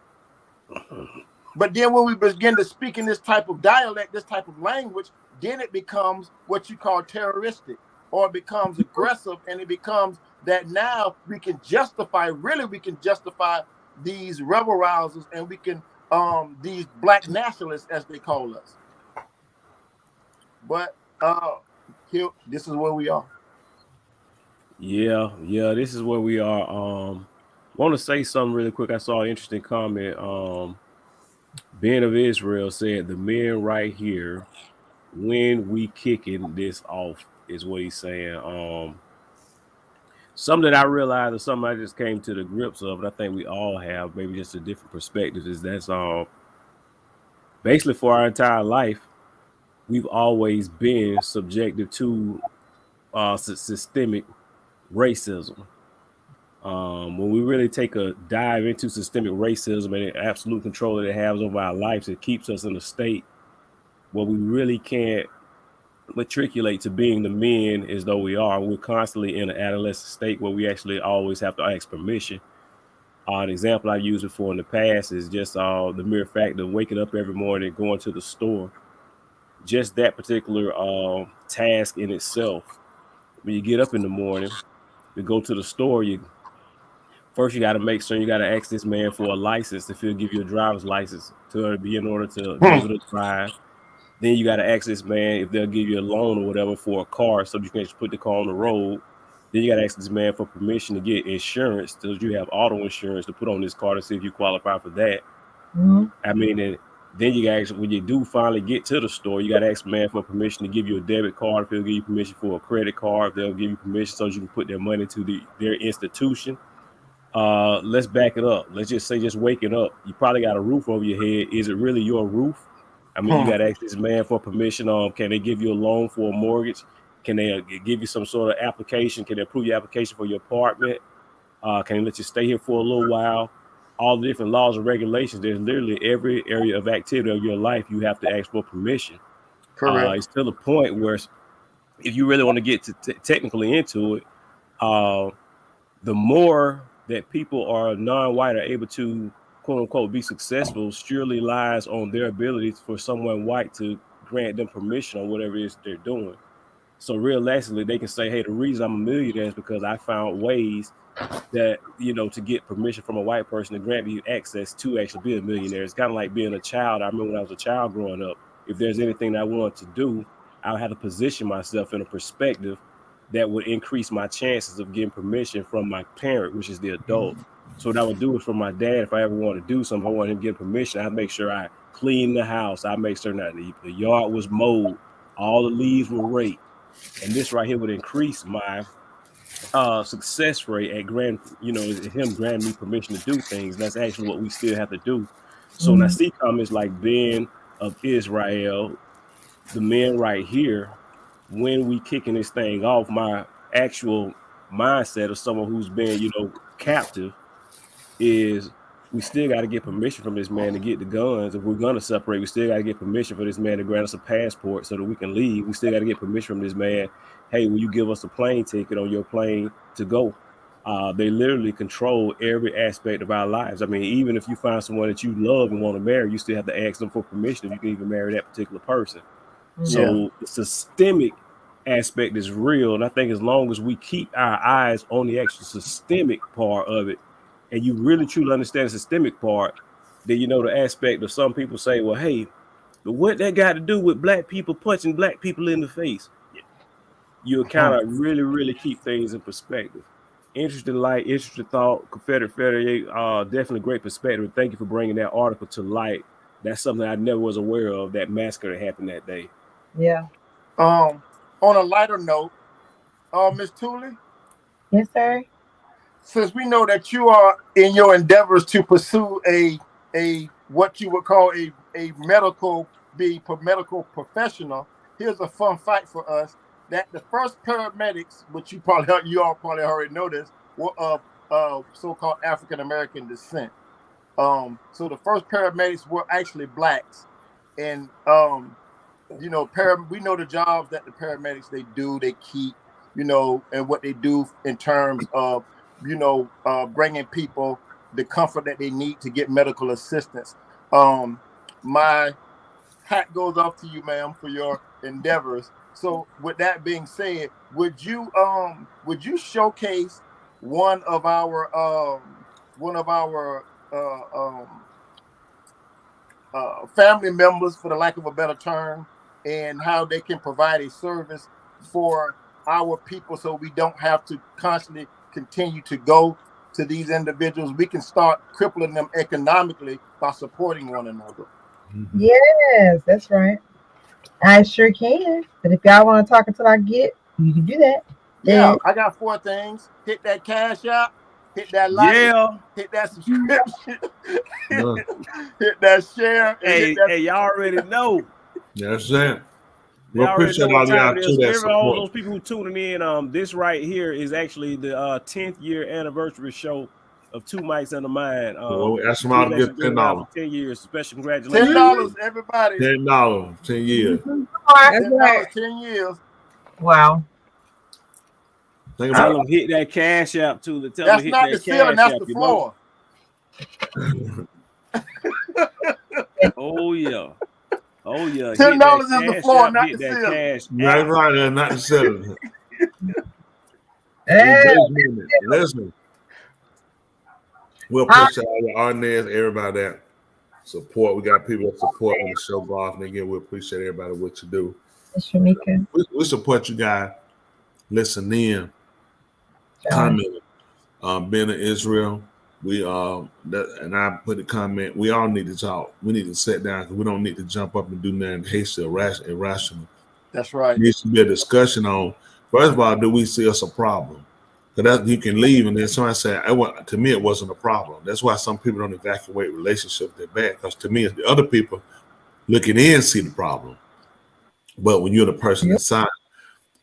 But then when we begin to speak in this type of dialect, this type of language, then it becomes what you call terroristic, or it becomes aggressive, and it becomes that now we can justify these rebel rousers, and we can these black nationalists, as they call us. But here, this is where we are. Yeah, this is where we are. Want to say something really quick. I saw an interesting comment. Ben of Israel said, the men right here, when we kicking this off, is what he's saying. Something that I realized, or something I just came to the grips of, and I think we all have, maybe just a different perspective, is that's basically for our entire life, we've always been subjected to systemic racism. When we really take a dive into systemic racism and the absolute control that it has over our lives, it keeps us in a state where we really can't matriculate to being the men as though we are. We're constantly in an adolescent state where we actually always have to ask permission. An example I've used before in the past is just the mere fact of waking up every morning, going to the store. Just that particular task in itself. When you get up in the morning, you go to the store, you got to make sure you got to ask this man for a license, if he'll give you a driver's license to be in order to use it to drive. Then you got to ask this man if they'll give you a loan or whatever for a car so you can just put the car on the road. Then you got to ask this man for permission to get insurance, so you have auto insurance to put on this car to see if you qualify for that. Mm-hmm. I mean, and then you got to, when you do finally get to the store, you got to ask the man for permission to give you a debit card, if they'll give you permission for a credit card, if they'll give you permission so you can put their money to their institution. Let's back it up. Let's just say just waking up, you probably got a roof over your head. Is it really your roof? I mean, you got to ask this man for permission. Can they give you a loan for a mortgage? Can they give you some sort of application? Can they approve your application for your apartment? Can they let you stay here for a little while? All the different laws and regulations. There's literally every area of activity of your life you have to ask for permission. Correct. It's to the point where if you really want to get technically into it, the more that people are non-white are able to quote unquote be successful surely lies on their ability for someone white to grant them permission on whatever it is they're doing. So realistically, they can say, hey, the reason I'm a millionaire is because I found ways that, to get permission from a white person to grant me access to actually be a millionaire. It's kind of like being a child. I remember when I was a child growing up, if there's anything that I wanted to do, I would have to position myself in a perspective that would increase my chances of getting permission from my parent, which is the adult. So what I would do is for my dad, if I ever want to do something, I want him to get permission, I'd make sure I clean the house. I make sure that the yard was mowed, all the leaves were raked. And this right here would increase my success rate at him granting me permission to do things. That's actually what we still have to do. So when I see comments like Ben of Israel, the men right here, when we kicking this thing off, my actual mindset of someone who's been, captive is we still got to get permission from this man to get the guns. If we're going to separate, we still got to get permission for this man to grant us a passport so that we can leave. We still got to get permission from this man. Hey, will you give us a plane ticket on your plane to go? They literally control every aspect of our lives. I mean, even if you find someone that you love and want to marry, you still have to ask them for permission if you can even marry that particular person. So the systemic aspect is real. And I think as long as we keep our eyes on the actual systemic part of it, and you really truly understand the systemic part, then you know the aspect of some people say, well, hey, but what that got to do with black people punching black people in the face? You'll kind of really, really keep things in perspective. Interesting light, interesting thought. Confederate Federate, definitely great perspective. Thank you for bringing that article to light. That's something I never was aware of, that massacre that happened that day. Yeah. On a lighter note, Miss Thule. Yes, sir. Since we know that you are in your endeavors to pursue a what you would call a medical professional, here's a fun fact for us: that the first paramedics, which you all probably already know this, were of so-called African American descent. So the first paramedics were actually blacks, and we know the jobs that the paramedics they keep, and what they do in terms of bringing people the comfort that they need to get medical assistance. My hat goes off to you, ma'am, for your endeavors. So with that being said, would you showcase one of our family members, for the lack of a better term, and how they can provide a service for our people, so we don't have to constantly continue to go to these individuals? We can start crippling them economically by supporting one another. Yes, that's right. I sure can. But if y'all want to talk until I get it, you can do that. Yeah, I got 4 things. Hit that cash out, hit that like, hit that subscription, hit that share. Hey, y'all already know. That's it. We Y'all already appreciate know all what time y'all it is. too that Remember all support. those people who tuning in. This right here is actually the 10th year anniversary show of Two Mics and a Mind. Well, ask them all to we've get actually doing it now $10. for 10 years. Special congratulations. $10, everybody. $10, 10 years. $10, 10 years. Wow. Think Tell about them hit that cash app too. Tell them That's to hit not that the ceiling, cash that's app. the floor. Oh yeah. Oh yeah. Hit $10 that is the cash floor, app, not hit the that ceiling. cash That's app. right, that's not the selling. Listen, we appreciate all the artists, everybody that support. We got people that support when the show go off, and again, we appreciate everybody what you do. Shamika. We support you guys. Listen in, comment, being in Israel. We and I put a comment. We all need to talk. We need to sit down because we don't need to jump up and do nothing hasty or irrational. That's right. There needs to be a discussion on. First of all, do we see us a problem? Because you can leave and then somebody say, to me, it wasn't a problem. That's why some people don't evacuate relationships that bad. Because to me, the other people looking in see the problem. But when you're the person inside,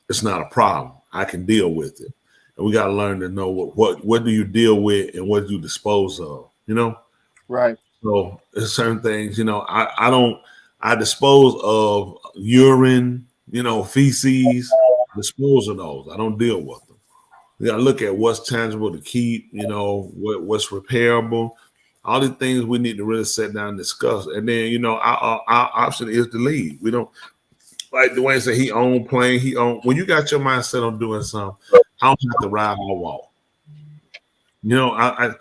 it's not a problem. I can deal with it. And we got to learn to know what do you deal with and what do you dispose of, Right. So there's certain things, I dispose of urine, feces, dispose of those. I don't deal with them. We got to look at what's tangible to keep, what's repairable. All these things we need to really sit down and discuss. And then, our option is to leave. We don't, like Dwayne said, he owned plane. When you got your mindset on doing something, I don't have to ride or walk. I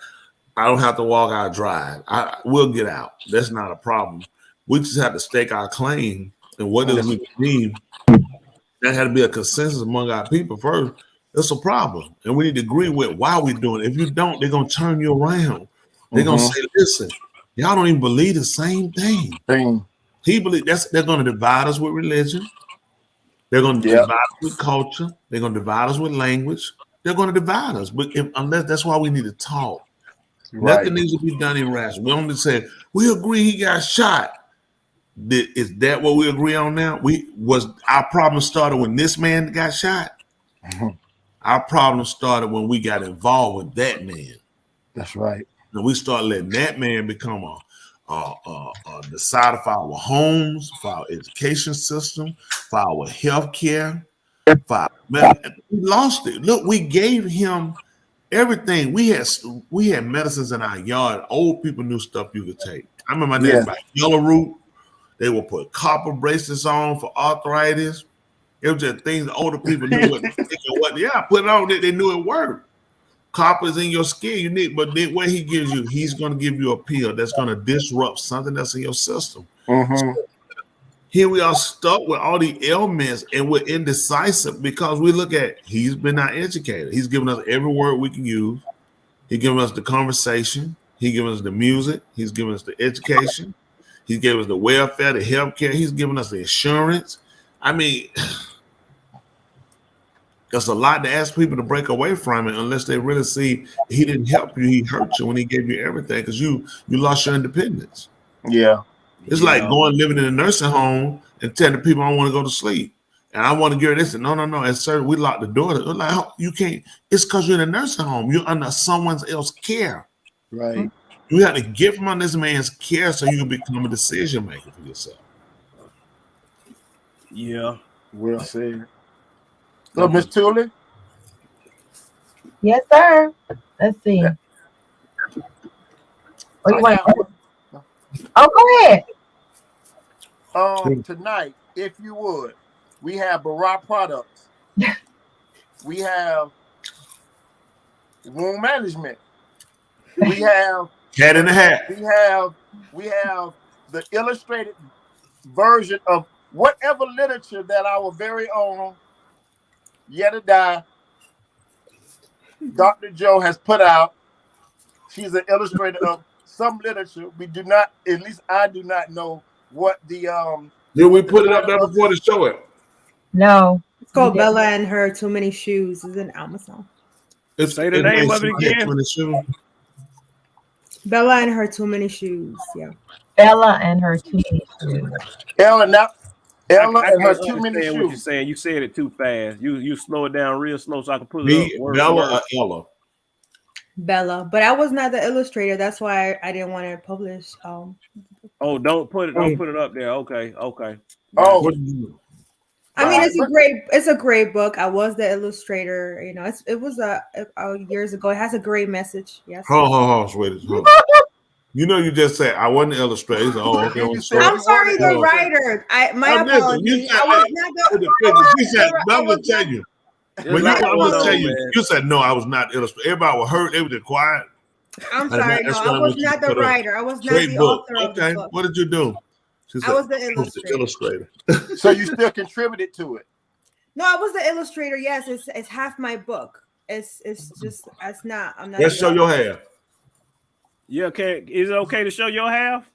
don't have to walk, I'll drive. We'll get out. That's not a problem. We just have to stake our claim and what does we need. That had to be a consensus among our people first. It's a problem. And we need to agree with why we're doing it. If you don't, they're going to turn you around. They're going to say, listen, y'all don't even believe the same thing. They're going to divide us with religion. They're going to divide us with culture. They're going to divide us with language. They're going to divide us. But unless that's why we need to talk. Right. Nothing needs to be done irrational. We only say, we agree he got shot. Is that what we agree on now? Our problem started when this man got shot. Our problem started when we got involved with that man. That's right. And we start letting that man become the side of our homes, for our education system, for our health care. We lost it. Look, we gave him everything. We had medicines in our yard. Old people knew stuff you could take. I remember my dad Yeah. about yellow root. They would put copper bracelets on for arthritis. It was just things older people knew what to take and what. Yeah, put it on. They knew it worked. Copper's in your skin. You need, but then what he gives you, he's going to give you a pill that's going to disrupt something that's in your system. Mm-hmm. Here we are stuck with all the ailments, and we're indecisive because we look at he's been our educator. He's given us every word we can use. He's given us the conversation. He's given us the music. He's given us the education. He's given us the welfare, the health care. He's given us the insurance. I mean, there's a lot to ask people to break away from it unless they really see he didn't help you. He hurt you when he gave you everything because you lost your independence. Yeah. It's like going living in a nursing home and telling people I want to go to sleep and I want to get this. No. And sir, we lock the door. They're like, oh, you can't. It's because you're in a nursing home. You're under someone else's care. Right. You have to get from under this man's care so you can become a decision maker for yourself. Yeah. Well said. So, Miss Tully? Yes, sir. Let's see. What you want? Oh, go ahead. Tonight, if you would, we have Barack products. We have wound management. We have Cat in the Hat. We have the illustrated version of whatever literature that our very own Yedidiah Dr. Joe has put out. She's an illustrator of some literature. We do not, at least I do not know what the Did we put it up there before the show it? No. It's called Bella and Her Too Many Shoes. It's in Amazon. Say the name of it again. Bella and Her Too Many Shoes. Yeah. Bella and Her Too Many Shoes. Ella and her can't too many understand what you're shoes. saying. You said it too fast. You slow it down real slow so I can put it up. Word for Bella word. or Ella? Bella, but I was not the illustrator. That's why I didn't want to publish. Oh, don't put it up there. Okay. Oh, I mean, it's a great book. I was the illustrator. You know, it was years ago. It has a great message. Yes. Hold, sweetie. Hold. You know, you just said I wasn't the illustrator. You said, oh, okay. I'm sorry, the writer. My apologies. I was not the. You said, I'm gonna tell you. When I'm gonna tell you, you said no, I was not illustrator. Everybody was hurt. They were just quiet. I'm sorry. No, I was not the writer. I was not the author of the book. What did you do? I was the illustrator. So you still contributed to it? No, I was the illustrator. Yes, it's half my book. It's not. I'm not. Let's show your half. Yeah, okay. Is it okay to show your half?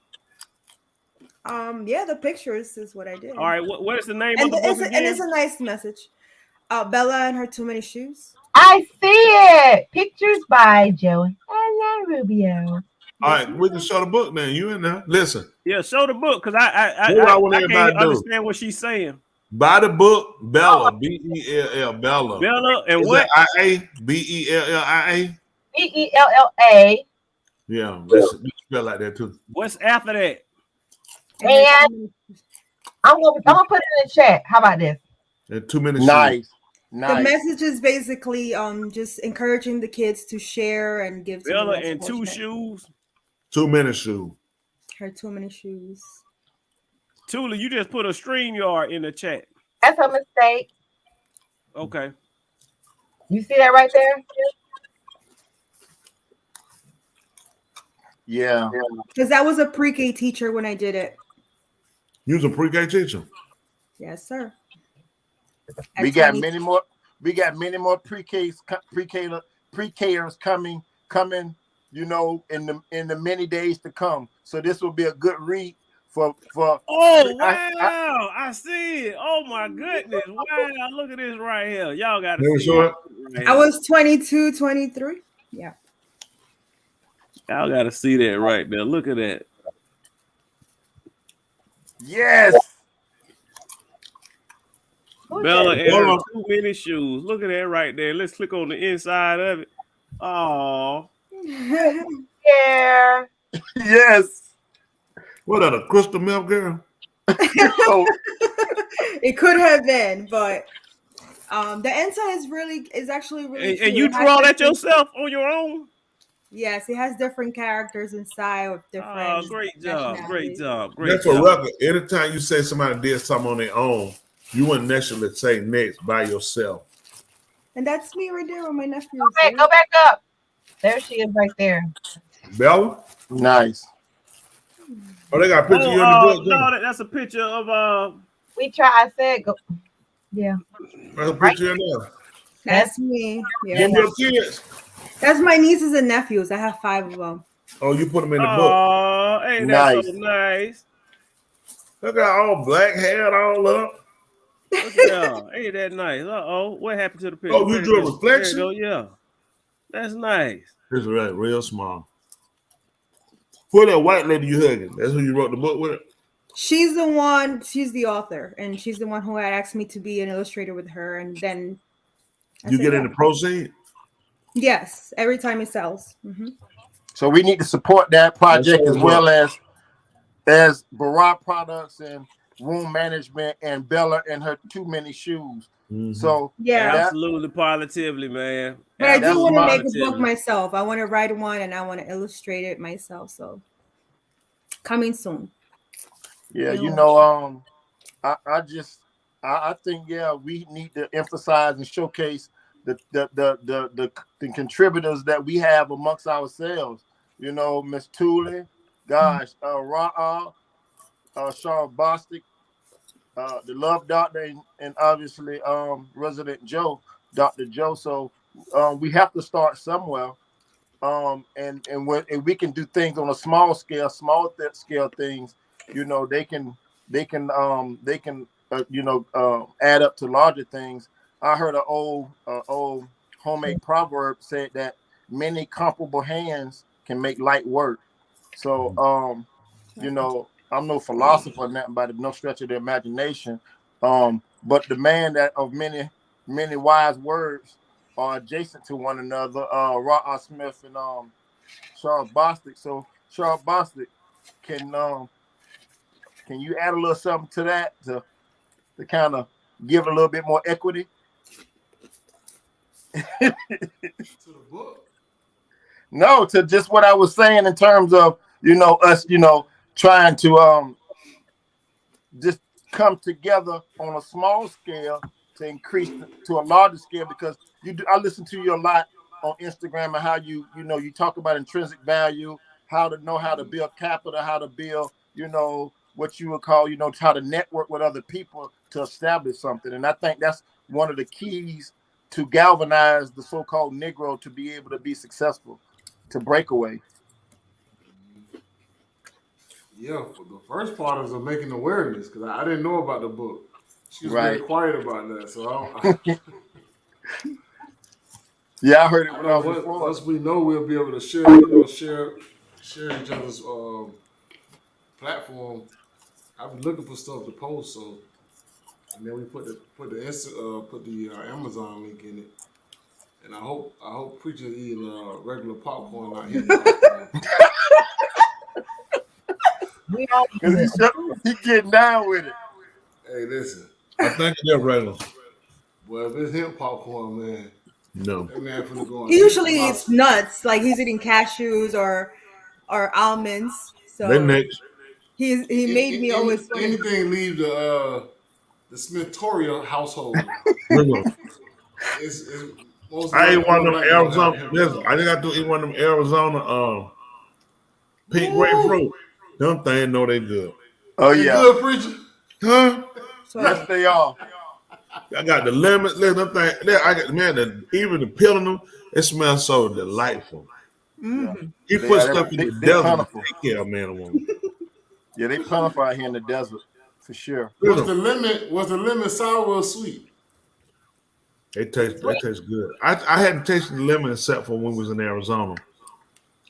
Yeah, the pictures is what I did. All right, what is the name and of the book and again? it's a nice message. Bella and Her Too Many Shoes. I see it. Pictures by Joey Rubio. All right, we can show the book now. You in there? Listen. Yeah, show the book because I can't understand what she's saying. Buy the book, Bella, Bell, Bella. Bella and Is what? IA, BELLIA. BELLA. Yeah, let's spell like that too. What's after that? And I'm gonna put it in the chat. How about this? And 2 minutes. Nice. The message is basically just encouraging the kids to share and give. to the Bella less and 2 fortunate. shoes. 2 minute shoe. Her Too Many Shoes. Tula, you just put a StreamYard in the chat. That's a mistake. Okay. You see that right there? Yeah. Because I was a pre-K teacher when I did it. You was a pre-K teacher. Yes, sir. We got many more. We got many more pre-Kers coming. You know, in the many days to come. So this will be a good read for. Oh wow! I see it. Oh my goodness! Wow! Look at this right here. Y'all got to see it. Right I was 22, 23. Yeah. Y'all got to see that right there. Look at that. Yes. Bella and Her Too Many Shoes. Look at that right there. Let's click on the inside of it. Oh. Yeah. Yes. What are the crystal milk girl? It could have been, but The ensign is actually really And cute. you It has draw that different- yourself on your own? Yes, it has different characters inside with different. Oh, great job. Great job. Great That's for job. record. Anytime you say somebody did something on their own, you wouldn't necessarily say next by yourself. And that's me right there with my nephew. Go back up. There she is right there. Bella? Nice. Oh, they got a picture of you in the book. No, that's a picture of We try. I said go. Yeah. There's a picture in there. That's me. Yeah. Give me your kids. That's my nieces and nephews. I have 5 of them. Oh, you put them in the book. Oh, ain't that so nice? Look at all black hair all up. Look at y'all. Ain't that nice? What happened to the picture? Oh, you drew a reflection? There you go, yeah. That's nice. This is right, real small. Who that white lady you hugging? That's who you wrote the book with? She's the one. She's the author, and she's the one who had asked me to be an illustrator with her. And then You get in the proceed? Yes, every time it sells. Mm-hmm. So we need to support that project That's as what well as Barat Products and Wound Management and Bella and her Too Many Shoes. So absolutely, positively, man. But I do want to make a Positively. book myself. I want to write one, and I want to illustrate it myself. So coming soon. yeah, I think we need to emphasize and showcase the contributors that we have amongst ourselves. You know, Miss Thule, gosh, Ra'a, Sean Bostic, the Love Doctor, and obviously Resident Joe, Dr. Joe. So we have to start somewhere. And we can do things on a small scale things. You know, they can add up to larger things. I heard an old homemade proverb said that many comparable hands can make light work. So I'm no philosopher or nothing by no stretch of the imagination. But the man that of many wise words are adjacent to one another, Ra'a Smith and Charles Bostic. So Charles Bostic, can you add a little something to that to kind of give a little bit more equity? To the book. No, to just what I was saying in terms of us trying to just come together on a small scale to increase to a larger scale, because I listen to you a lot on Instagram and how you talk about intrinsic value, how to know how to build capital, how to build what you would call how to network with other people to establish something. And I think that's one of the keys to galvanize the so-called Negro to be able to be successful, to break away. Yeah, the first part is making awareness, because I didn't know about the book. She was very quiet about that, so yeah, I heard it when I was in Florida. Once we know, we'll be able to share each other's platform. I've been looking for stuff to post, so and then we put the Amazon link in it, and I hope Preacher eating regular popcorn, not hitting popcorn. He getting down with it. Hey, listen. I think they're regular. Well, if it's him popcorn, man. No. That man finna go on. He usually eats nuts, like he's eating cashews or almonds. So They next. he made me always. Anything leave the Smith-Toriel household. It's most I ate one of them likely Arizona. not Listen, I think I do eat one of them Arizona pink grapefruit. Them things know they good. Oh They yeah. good, Preacher? Huh? Yes, they are. I got the lemon. Listen, them things. I got even the peel in them. It smells so delightful. Mm-hmm. He They put are- stuff in they- the they're desert to plentiful. take care of man and woman. Yeah, they plentiful out here in the desert for sure. Was the lemon sour or sweet? They taste good. I hadn't tasted the lemon except for when we was in Arizona.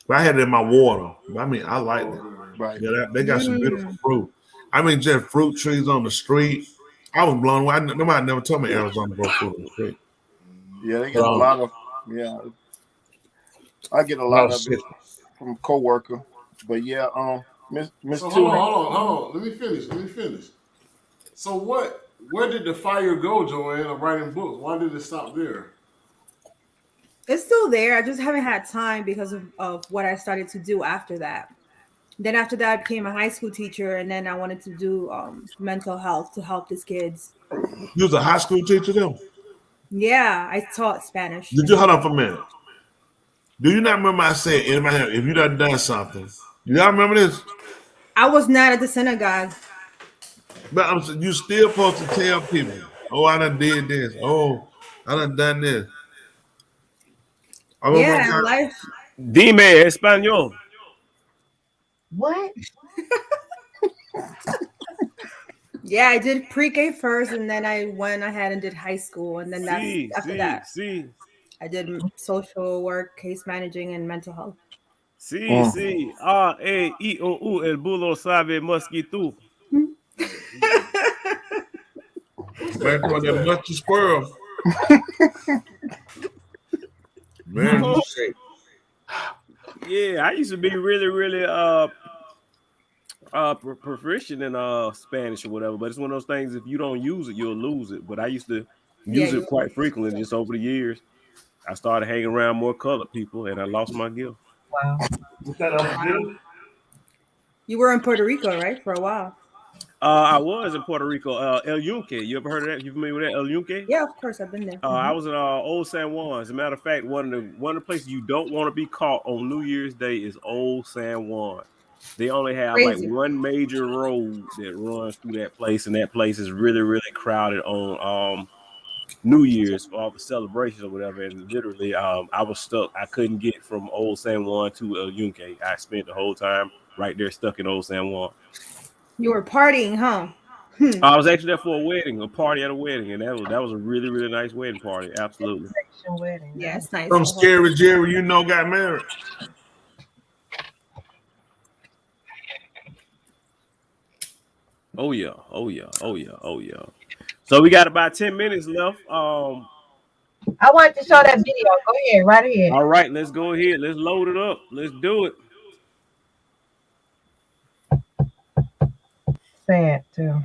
But I had it in my water. I mean, I like it. Right. Yeah, they got some beautiful fruit. I mean, just fruit trees on the street. I was blown away. Nobody never told me Arizona grow fruit on the street. Yeah, they got a lot of I get a lot of it from a coworker. But yeah, Miss So Thule. hold on. Let me finish. So what Where did the fire go, Joanne, of writing books? Why did it stop there? It's still there. I just haven't had time because of what I started to do after that. Then after that, I became a high school teacher, and then I wanted to do mental health to help these kids. You was a high school teacher though? Yeah, I taught Spanish. Did you hold on for a minute? Do you not remember I said in my head, if you done something? Do y'all remember this? I was not at the synagogue. But you still supposed to tell people, oh, I done did this. Oh, I done this. Yeah, life. Dime español. What? Yeah, I did pre-K first, and then I went ahead and did high school, and then after that, I did social work, case managing, and mental health. Sí. A-I-O-U, el bulo sabe mosquito. Man, for that musty squirrel. Man, you say. Yeah, I used to be really proficient in Spanish or whatever, but it's one of those things, if you don't use it, you'll lose it. But I used to use it quite frequently. Just over the years, I started hanging around more colored people, and I lost my gift. Wow. What's that? You were in Puerto Rico, right, for a while? I was in Puerto Rico. El Yunque. You ever heard of that? You familiar with that? El Yunque? Yeah, of course, I've been there. I was in Old San Juan. As a matter of fact, one of the places you don't want to be caught on New Year's Day is Old San Juan. They only have like one major road that runs through that place, and that place is really crowded on New Year's for all the celebrations or whatever. And literally, I was stuck. I couldn't get from Old San Juan to El Yunque. I spent the whole time right there stuck in Old San Juan. You were partying, huh? I was actually there for a party at a wedding, and that was a really nice wedding party. Absolutely. Yeah, it's nice. Some Scary Jerry, got married. Oh yeah. So we got about 10 minutes left. I wanted to show that video. Go ahead, right ahead. All right, let's go ahead. Let's load it up. Let's do it. Sad too.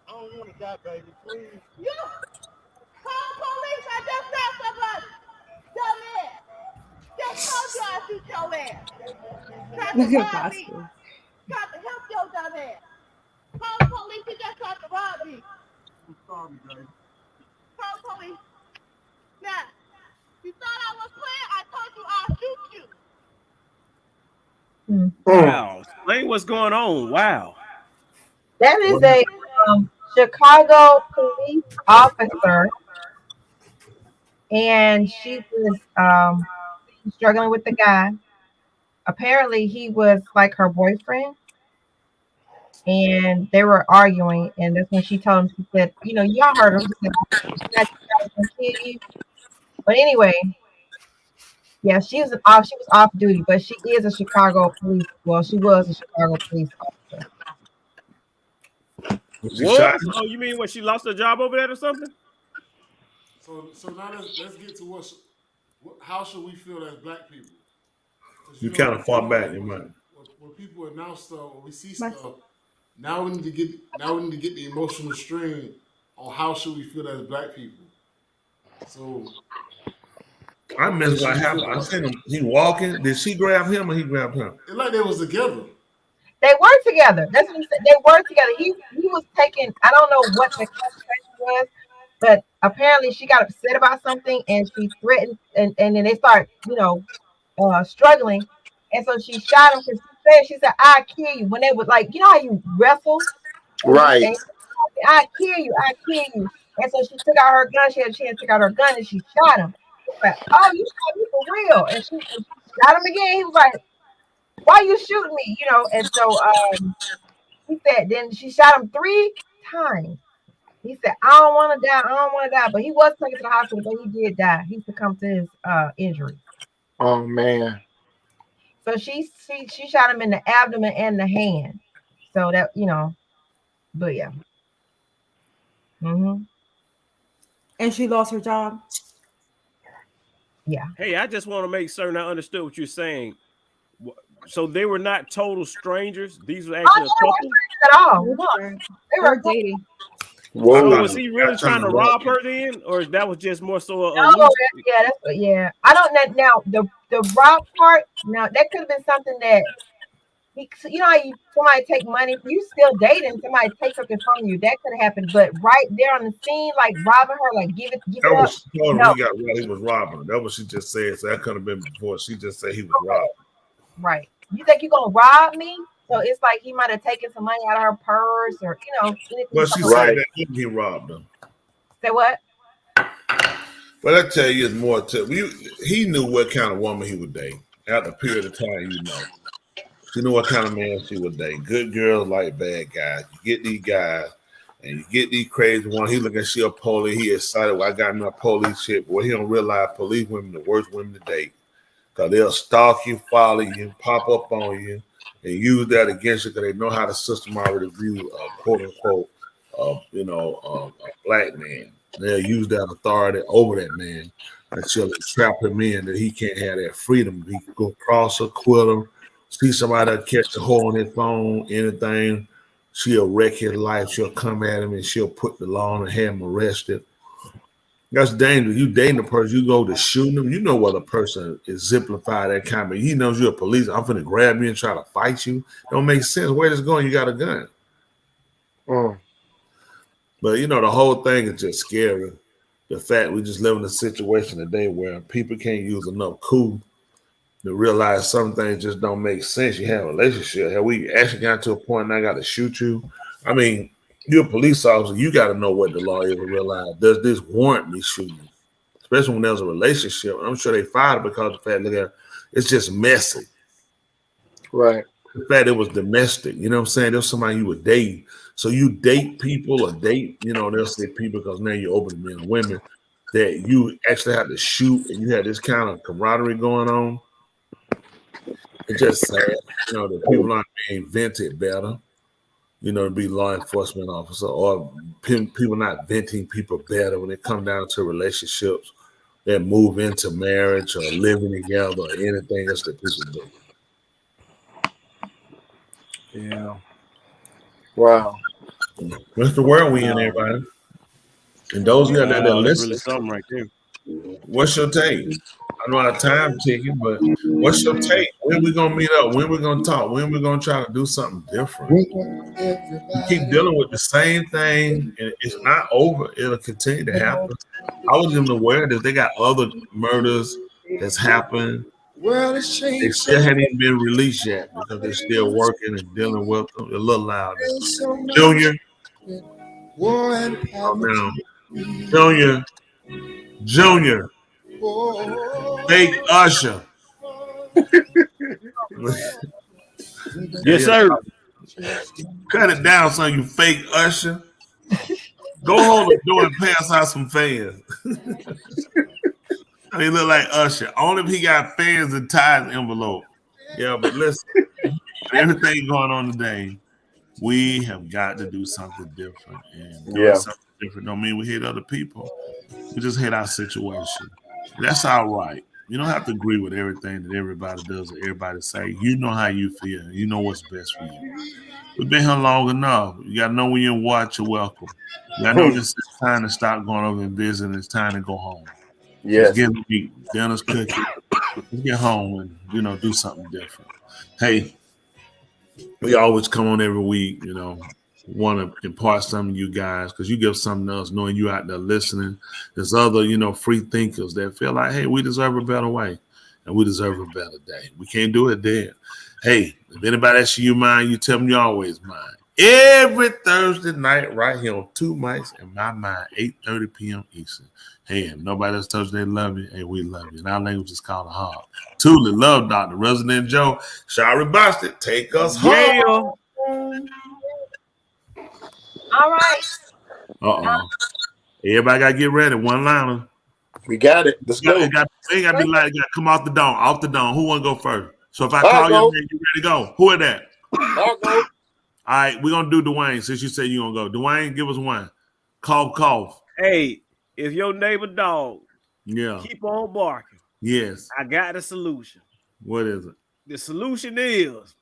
I don't want to die, baby. Please. You call police. I just found somebody. Dumb ass. Just told you I shoot your ass. Tried Look to at rob me. Bosco. Tried to help your dumb ass. Call the police. You just tried to rob me. I'm sorry, baby. Call police. Now, you thought I was playing? I told you I'll shoot you. Wow. Explain what's going on. Wow. That is a Chicago police officer, and she was struggling with the guy. Apparently, he was like her boyfriend, and they were arguing. And that's when she told him, she said, y'all heard him. She said, but anyway, yeah, she was off duty, but she is a Chicago police. Well, she was a Chicago police officer. What? Oh, you mean when she lost her job over there or something? So now let's get to how should we feel as black people? You kind of far back, you might. When people announce stuff, when we see stuff, now we need to get the emotional strain on how should we feel as black people. So I missed what happened. I seen him. He walking. Did she grab him or he grabbed him? It's like they was together. They were together. That's what he said. They were together. He was taking, I don't know what the conversation was, but apparently she got upset about something and she threatened, and then they start, struggling. And so she shot him because said, she said, "I kill you." When they would like, you know how you wrestle, Right. and I kill you, I kill you. And so she took out her gun. She had a chance to take out her gun and she shot him. He was like, "Oh, you shot me for real?" And she shot him again. He was like, "Why you shooting me?" You know. And so he said, then she shot him 3 times. He said, "I don't want to die. I don't want to die." But he was taken to the hospital, but he did die. He succumbed to his injury. Oh man. So she shot him in the abdomen and the hand. So that, you know, but yeah. And she lost her job. Yeah. Hey, I just want to make certain I understood what you're saying. So they were not total strangers. These were actually a couple. At all. No, they were dating. So was he really trying to rob her then, or that was just more so a No, yeah. I don't know now the rob part. Now that could have been something that you know how somebody take money, you still dating, somebody take something from you. That could have happened, but right there on the scene, like robbing her, like give it That up. was he No. got robbed. He was robbing her. That was she just said. So that could have been before. She just said he was robbed. Right. You think you're gonna rob me? So it's like he might have taken some money out of her purse, or you know. But she said that he robbed him. Say what? But I tell you, it's more to he knew what kind of woman he would date. After a period of time, you know. She knew what kind of man she would date. Good girls like bad guys. You get these guys, and you get these crazy ones. He looking, she a police. He excited. Well, I got my police shit. Boy, he don't realize police women the worst women to date. Because they'll stalk you, follow you, pop up on you, and use that against you because they know how the system already view quote unquote, a black man. They'll use that authority over that man until they trap him in that he can't have that freedom. He can go cross her, quit him, see somebody that catch a hole on his phone, anything. She'll wreck his life. She'll come at him and she'll put the law on and have him arrested. That's dangerous. You dating a person, you go to shooting them. You know what a person is exemplified that kind of. He knows you're a police. I'm finna grab you and try to fight you. Don't make sense. Where this going? You got a gun. But you know the whole thing is just scary. The fact we just live in a situation today where people can't use enough cool to realize some things just don't make sense. You have a relationship. Have we actually got to a point and I got to shoot you? I mean, you're a police officer. You got to know what the law is and realize, does this warrant me shooting you? Especially when there's a relationship. I'm sure they fired her because of the fact, look at it's just messy. Right. The fact it was domestic. You know what I'm saying? There's somebody you would date. So you date people or date, you know, they'll say people because now you're open to men and women that you actually have to shoot and you have this kind of camaraderie going on. It's just sad, you know, that people aren't being vented better, you know, to be law enforcement officer or people not venting people better when it comes down to relationships that move into marriage or living together or anything else that people do. Yeah. Wow. What's the world we in, everybody? And those of you that That's listen, really something right there. what's your take? I know our time ticking, but what's your take? When we gonna meet up? When we gonna talk? When we gonna try to do something different? You keep dealing with the same thing, and it's not over. It'll continue to happen. I wasn't even aware that they got other murders that's happened. They still hadn't even been released yet because they're still working and dealing with them. They're a little loud. Junior. Oh, no. Junior. Fake Usher. Yes, sir. Cut it down, son, you fake Usher. Go hold the door and pass out some fans. He look like Usher. Only if he got fans and ties envelope. Yeah, but listen, everything going on today, we have got to do something different. And doing something different don't mean we hate other people. We just hate our situation. That's all right. You don't have to agree with everything that everybody does or everybody say. You know how you feel. You know what's best for you. We've been here long enough. You got to know when you watch, you're welcome. You got to know it's time to stop going over and visiting. It's time to go home. Yes. Let's get to eat. Dinner's cooking. Let's get home and, you know, do something different. Hey, we always come on every week, you know, want to impart something to you guys because you give something else knowing you out there listening. There's other, you know, free thinkers that feel like, hey, we deserve a better way and we deserve a better day. We can't do it then. Hey, if anybody asks you mine, you tell them you always mine. Every Thursday night, right here on Two Mics in My Mind, 8:30 p.m. Eastern. Hey, if nobody else tells you they love you, hey, we love you. And our language is called a hug. Tuli, Love Doctor, Resident Joe, Shari Boston, take us home. All right. Uh-oh. Everybody got to get ready. One liner. We got it. Let's go. It got to be like, come off the dome. Off the dome. Who want to go first? So if I call your name, you ready to go? Who is that? I'll go. All right, we're going to do Dwayne since you said you're going to go. Dwayne, give us one. Cough. Hey, if your neighbor dog keep on barking, yes, I got the solution. What is it? The solution is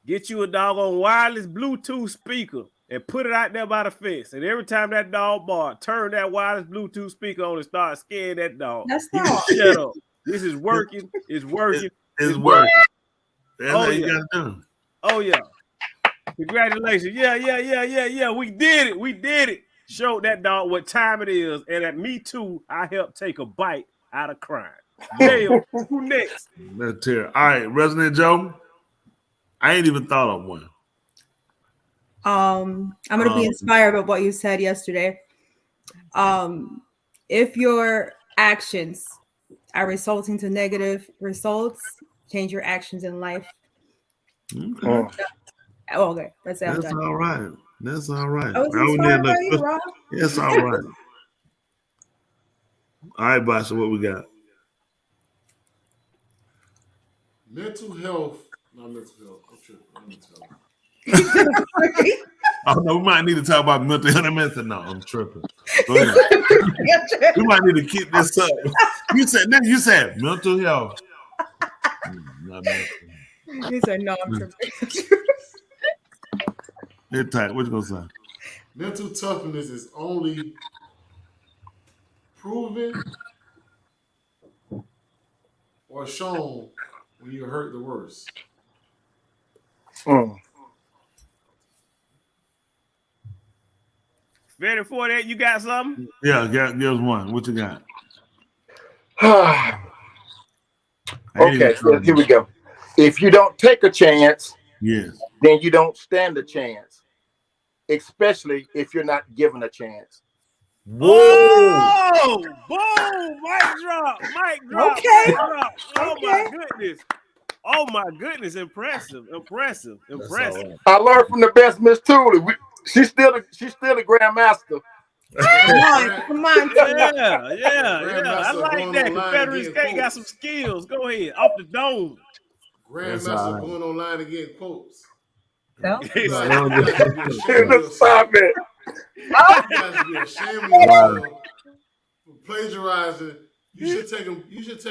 get you a doggone wireless Bluetooth speaker and put it out there by the fence. And every time that dog barks, turn that wireless Bluetooth speaker on and start scaring that dog. That's You not. can shut up. This is working. It's working. It's working. That's Oh, how you yeah. got to do. Oh, yeah. Congratulations. Yeah. We did it. Showed that dog what time it is. And at me too, I helped take a bite out of crime. Damn. Who next? Let's hear it. All right, Resident Joe. I ain't even thought of one. I'm gonna be inspired by what you said yesterday. If your actions are resulting to negative results, change your actions in life. Okay. Okay, that's it. I'm That's done. all right. That's all right. I was inspired by you, Rob. That's all right. All right, Basha, what we got? Mental health. Not mental health. I'm tripping. Mental health. Oh no, we might need to talk about mental health. No, I'm tripping. Go ahead. We might need to keep this up. You said mental health. Not mental. He said no. I'm tripping. Hit tight. What you gonna say? Mental toughness is only proven or shown when you're hurt the worst. Ready for that? You got something? Yeah, give us one. What you got? Okay, so here we go. If you don't take a chance, yes, then you don't stand a chance, especially if you're not given a chance. Whoa! Boom! Mic drop! Mic drop! Okay. Mic drop. Oh my goodness! Oh my goodness! Impressive! I learned from the best Miss Tuli. She's still the grandmaster. Come on. Yeah. I like that. Confederate State got some skills. Go ahead. Off the dome. Grandmaster going online and getting quotes. No. Stop it. You guys be ashamed of yourself for plagiarizing. You should take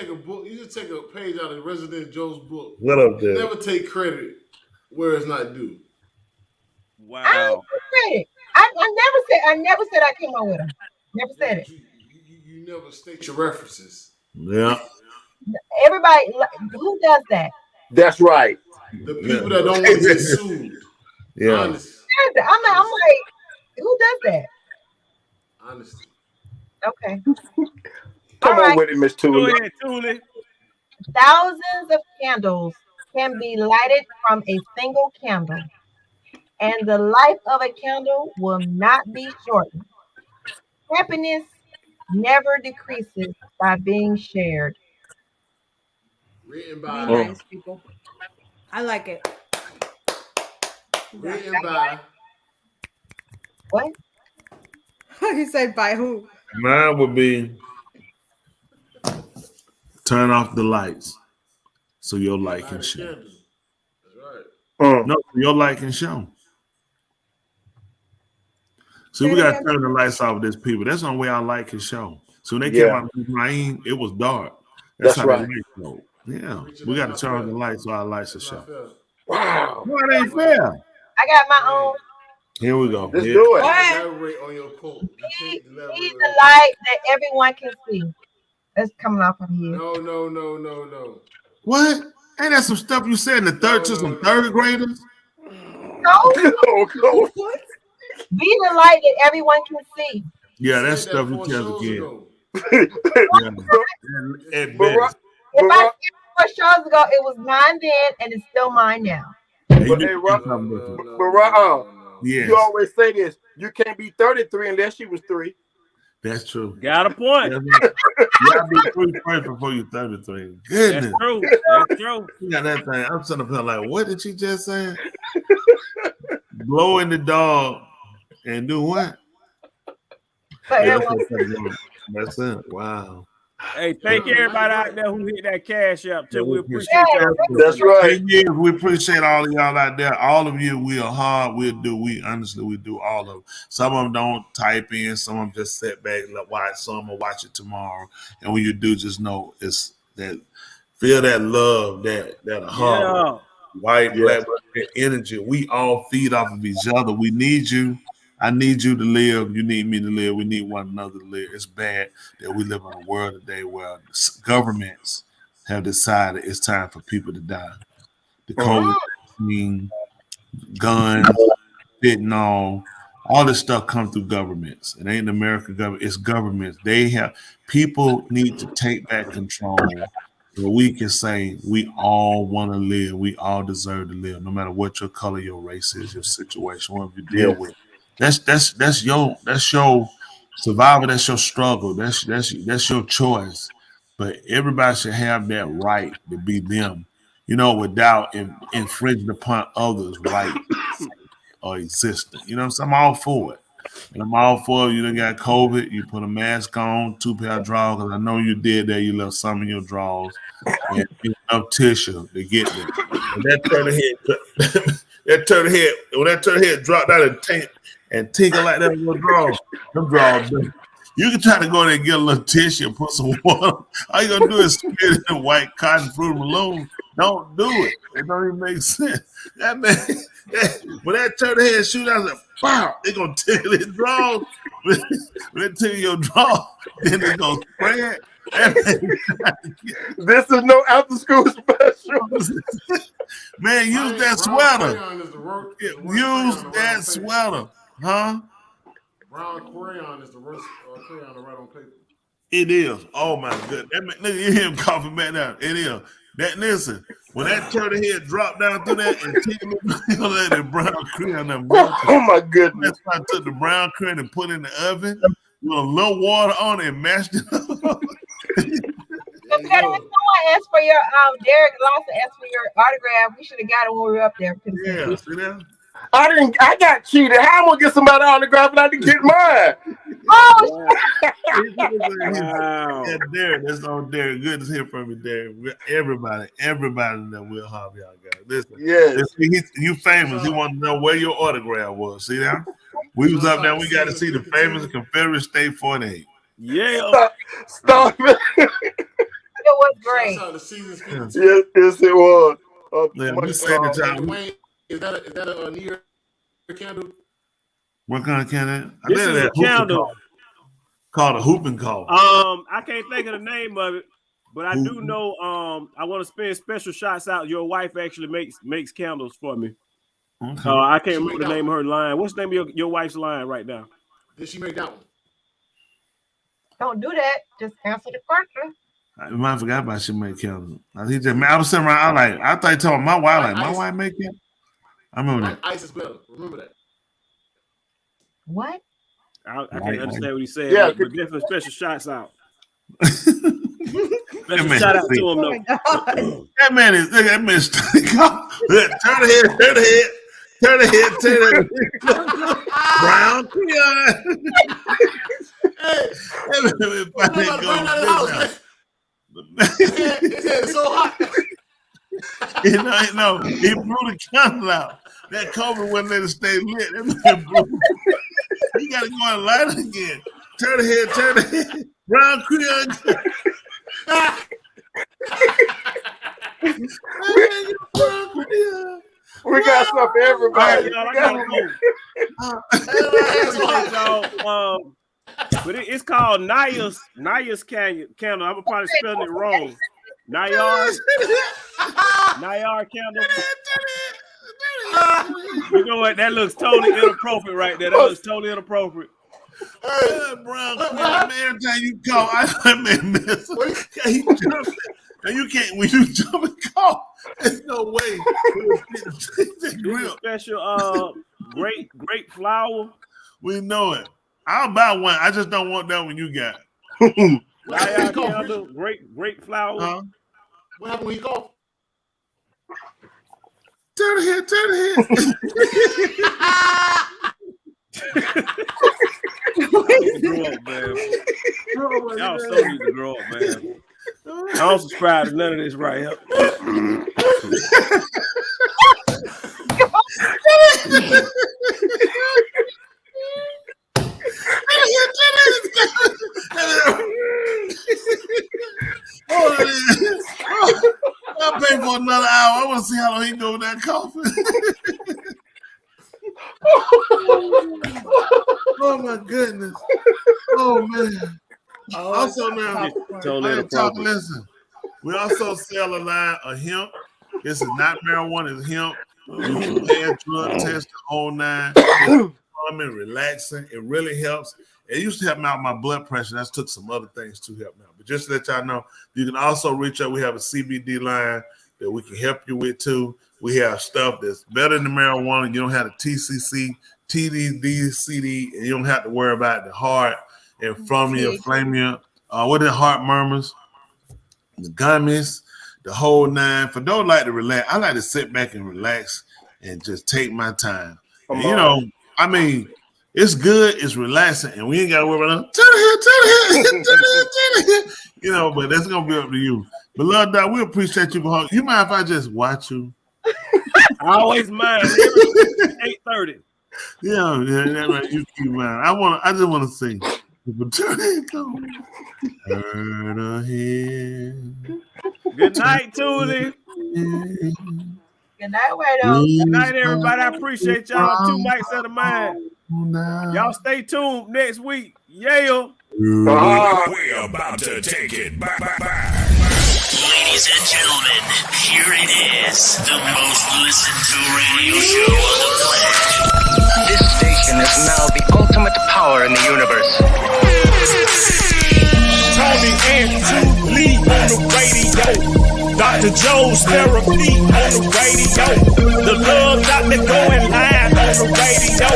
a book. You should take a page out of Resident Joe's book. What up there? Never take credit where it's not due. Wow. I never said I came up with them. Never said it. You never state your references. Yeah. Everybody, who does that? That's right. The people that don't want to get sued. Yeah. Honestly. I'm like, who does that? Honestly. Okay. Come on with it, Miss Go Tuli. ahead, Tuli. Thousands of candles can be lighted from a single candle, and the life of a candle will not be shortened. Happiness never decreases by being shared. Written Be by. nice, people. I like it. Written by. What? He said by who? Mine would be turn off the lights so your light can show. That's right. No, your light can show. So we gotta turn the lights off with this people. That's the only way our light can show. So when they came out of Ibrahim, it was dark. That's how right. the light showed. Yeah, we gotta turn on the lights so our lights will show. Wow. No, it ain't fair. I got my own. Here we go. Let's Here. do it. Elaborate on your quote. He's the light that everyone can see. That's coming off of here. No. What? Ain't that some stuff you said in the third to some third graders? No. No. Be the light that everyone can see. Yeah, that's Said stuff that you 4 tell shows the kid. ago. Yeah. At best. If shows ago, it was mine then, and it's still mine now. But Ron, Yes. you always say this. You can't be 33 unless she was 3. That's true. Got a point. You gotta be 3 first before you're 33. Goodness. That's true. That's true. You got that thing. I'm sitting up here like, what did she just say? Blow in the dog and do what? That's it. Wow. Hey, thank everybody out there who hit that cash up too. We appreciate y'all. That's right. Yeah, we appreciate all of y'all out there. All of you, we are hard. We honestly do all of them. Some of them don't type in. Some of them just sit back and watch. Some will watch it tomorrow. And when you do, just know it's that feel that love, that heart, white, black, that energy. We all feed off of each other. We need you. I need you to live. You need me to live. We need one another to live. It's bad that we live in a world today where governments have decided it's time for people to die. The COVID-19, guns, fentanyl, all this stuff comes through governments. It ain't the American government. It's governments. People need to take back control. So we can say we all want to live. We all deserve to live, no matter what your color, your race is, your situation, whatever you deal with. That's your survival. That's your struggle. That's your choice. But everybody should have that right to be them, without infringing upon others' rights or existence. You know what I'm saying? I'm all for it. And I'm all for it. You done got COVID. You put a mask on, 2 pair of drawers. Because I know you did that. You left some in your drawers. And enough tissue to get there. And that turtle head, when that turtle head dropped down and tingle like that in your drawers, them drawers. You can try to go there and get a little tissue and put some water. All you gonna do is spit it in white cotton fruit balloon. Don't do it. It don't even make sense. That man, when that turtle head shoot out, like, wow, they gonna tickle his drawers. When they tickle your draw, then they gonna spread. This is no after school special. Man, use that sweater. Use that sweater, huh? Brown crayon is the worst crayon to write on paper. It is. Oh my goodness. Look, you hear him coughing back down. It is. Listen, when that turtle head dropped down through that and that brown crayon, oh my goodness. That's why I took the brown crayon and put it in the oven with a little water on it and mashed it up. Someone asked for your Derek Lawson asked for your autograph. We should have got it when we were up there. Yeah, see that? I got cheated. How am I gonna get somebody autograph and I didn't get mine? Oh, wow. Yeah, Derek, that's on Derek. Good to hear from you, Derek. Everybody that Will Harvey y'all got. Listen, you famous. He wanted to know where your autograph was. See that? We was up there. We got to see the famous Confederate State 48. Yeah. Stop it. It was great. Yes, it was. Yeah, we said the time. Is that a New Year candle? What kind of candle? This is a candle called a hooping call. I can't think of the name of it, but I do know. I want to spend special shots out. Your wife actually makes candles for me. Okay. I can't remember the name of her line. What's the name of your wife's line right now? Did she make that one? Don't do that. Just answer the question. I might forgot about she make candles. I was sitting around. I thought you told my wife my wife make candles. I remember that. Ice is better. Remember that. What? I can't understand what he said. Yeah, but definitely special shots out. Special shout out to him though. That man is turn the head. Brown crayon. It's so hot. He blew the candle out. That COVID wouldn't let it stay lit. That blew. He got to go and light it again. Turn the head. Brown crayon. We got stuff for everybody. But it's called Naya's candle. I'm probably spelling it wrong. Nayar candle. You know what? That looks totally inappropriate right there. That looks totally inappropriate. Brown crayon, man, every time you call, And you can't when you jump and call. There's no way. Real special grape flour. We know it. I'll buy one. I just don't want that one you got. Grape flour. Huh? What happened when you cough? Turn the head. Grow up, man. Y'all so need to grow up, man. I don't subscribe to none of this right here. I'll pay for another hour. I want to see how long he go with that coffee. Oh my goodness. Oh man. Also now, listen. We also sell a line of hemp. This is not marijuana, it's hemp. You can pay a drug test the whole nine. It's calming, relaxing. It really helps. It used to help me out with my blood pressure. That took some other things to help me out. But just to let y'all know, you can also reach out. We have a CBD line that we can help you with too. We have stuff that's better than marijuana. You don't have the TCC, TDD, CD, and you don't have to worry about the heart and flamia, what are the heart murmurs, the gummies, the whole nine. For those like to relax, I like to sit back and relax and just take my time. And, you know, I mean, it's good, it's relaxing, and we ain't got to worry about turn the head. You know, but that's gonna be up to you. But Lord Doc, we appreciate you. You mind if I just watch you? I always mind. 8:30. Yeah, that's right. You keep mind. I just want to sing. Good night, Tootie. Good night, Weirdo. Good night, everybody. I appreciate y'all. 2 mics at a mind. Y'all stay tuned next week. Yeah. We're about to take it back. Ladies and gentlemen, here it is, the most listened to radio show on the planet. This station is now the ultimate power in the universe. Tony and Lee on the radio. Dr. Joe's therapy on the radio. The love doctor going live on the radio.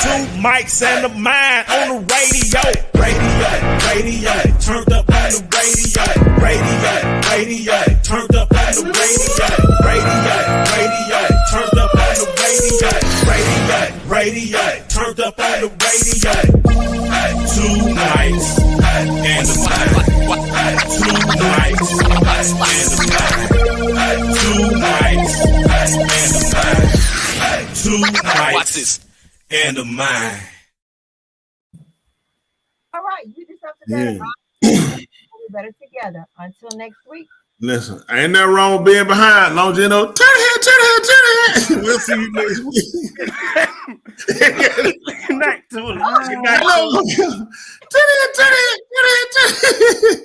2 mics and a mind on the radio. Radio, turned up on the radio. Radio, turned up on the radio. Radio, turned up on the radio. Radio, turned up on the radio. 2 mics and a mind. 2 mics and a mind. 2 mics and a mind. 2 mics and a mind. All right, you do something better. We'll be better together. Until next week. Listen, ain't nothing wrong with being behind. Long as you know, turn it. We'll see you next week. Good night, Tootie. Good night. Turn it.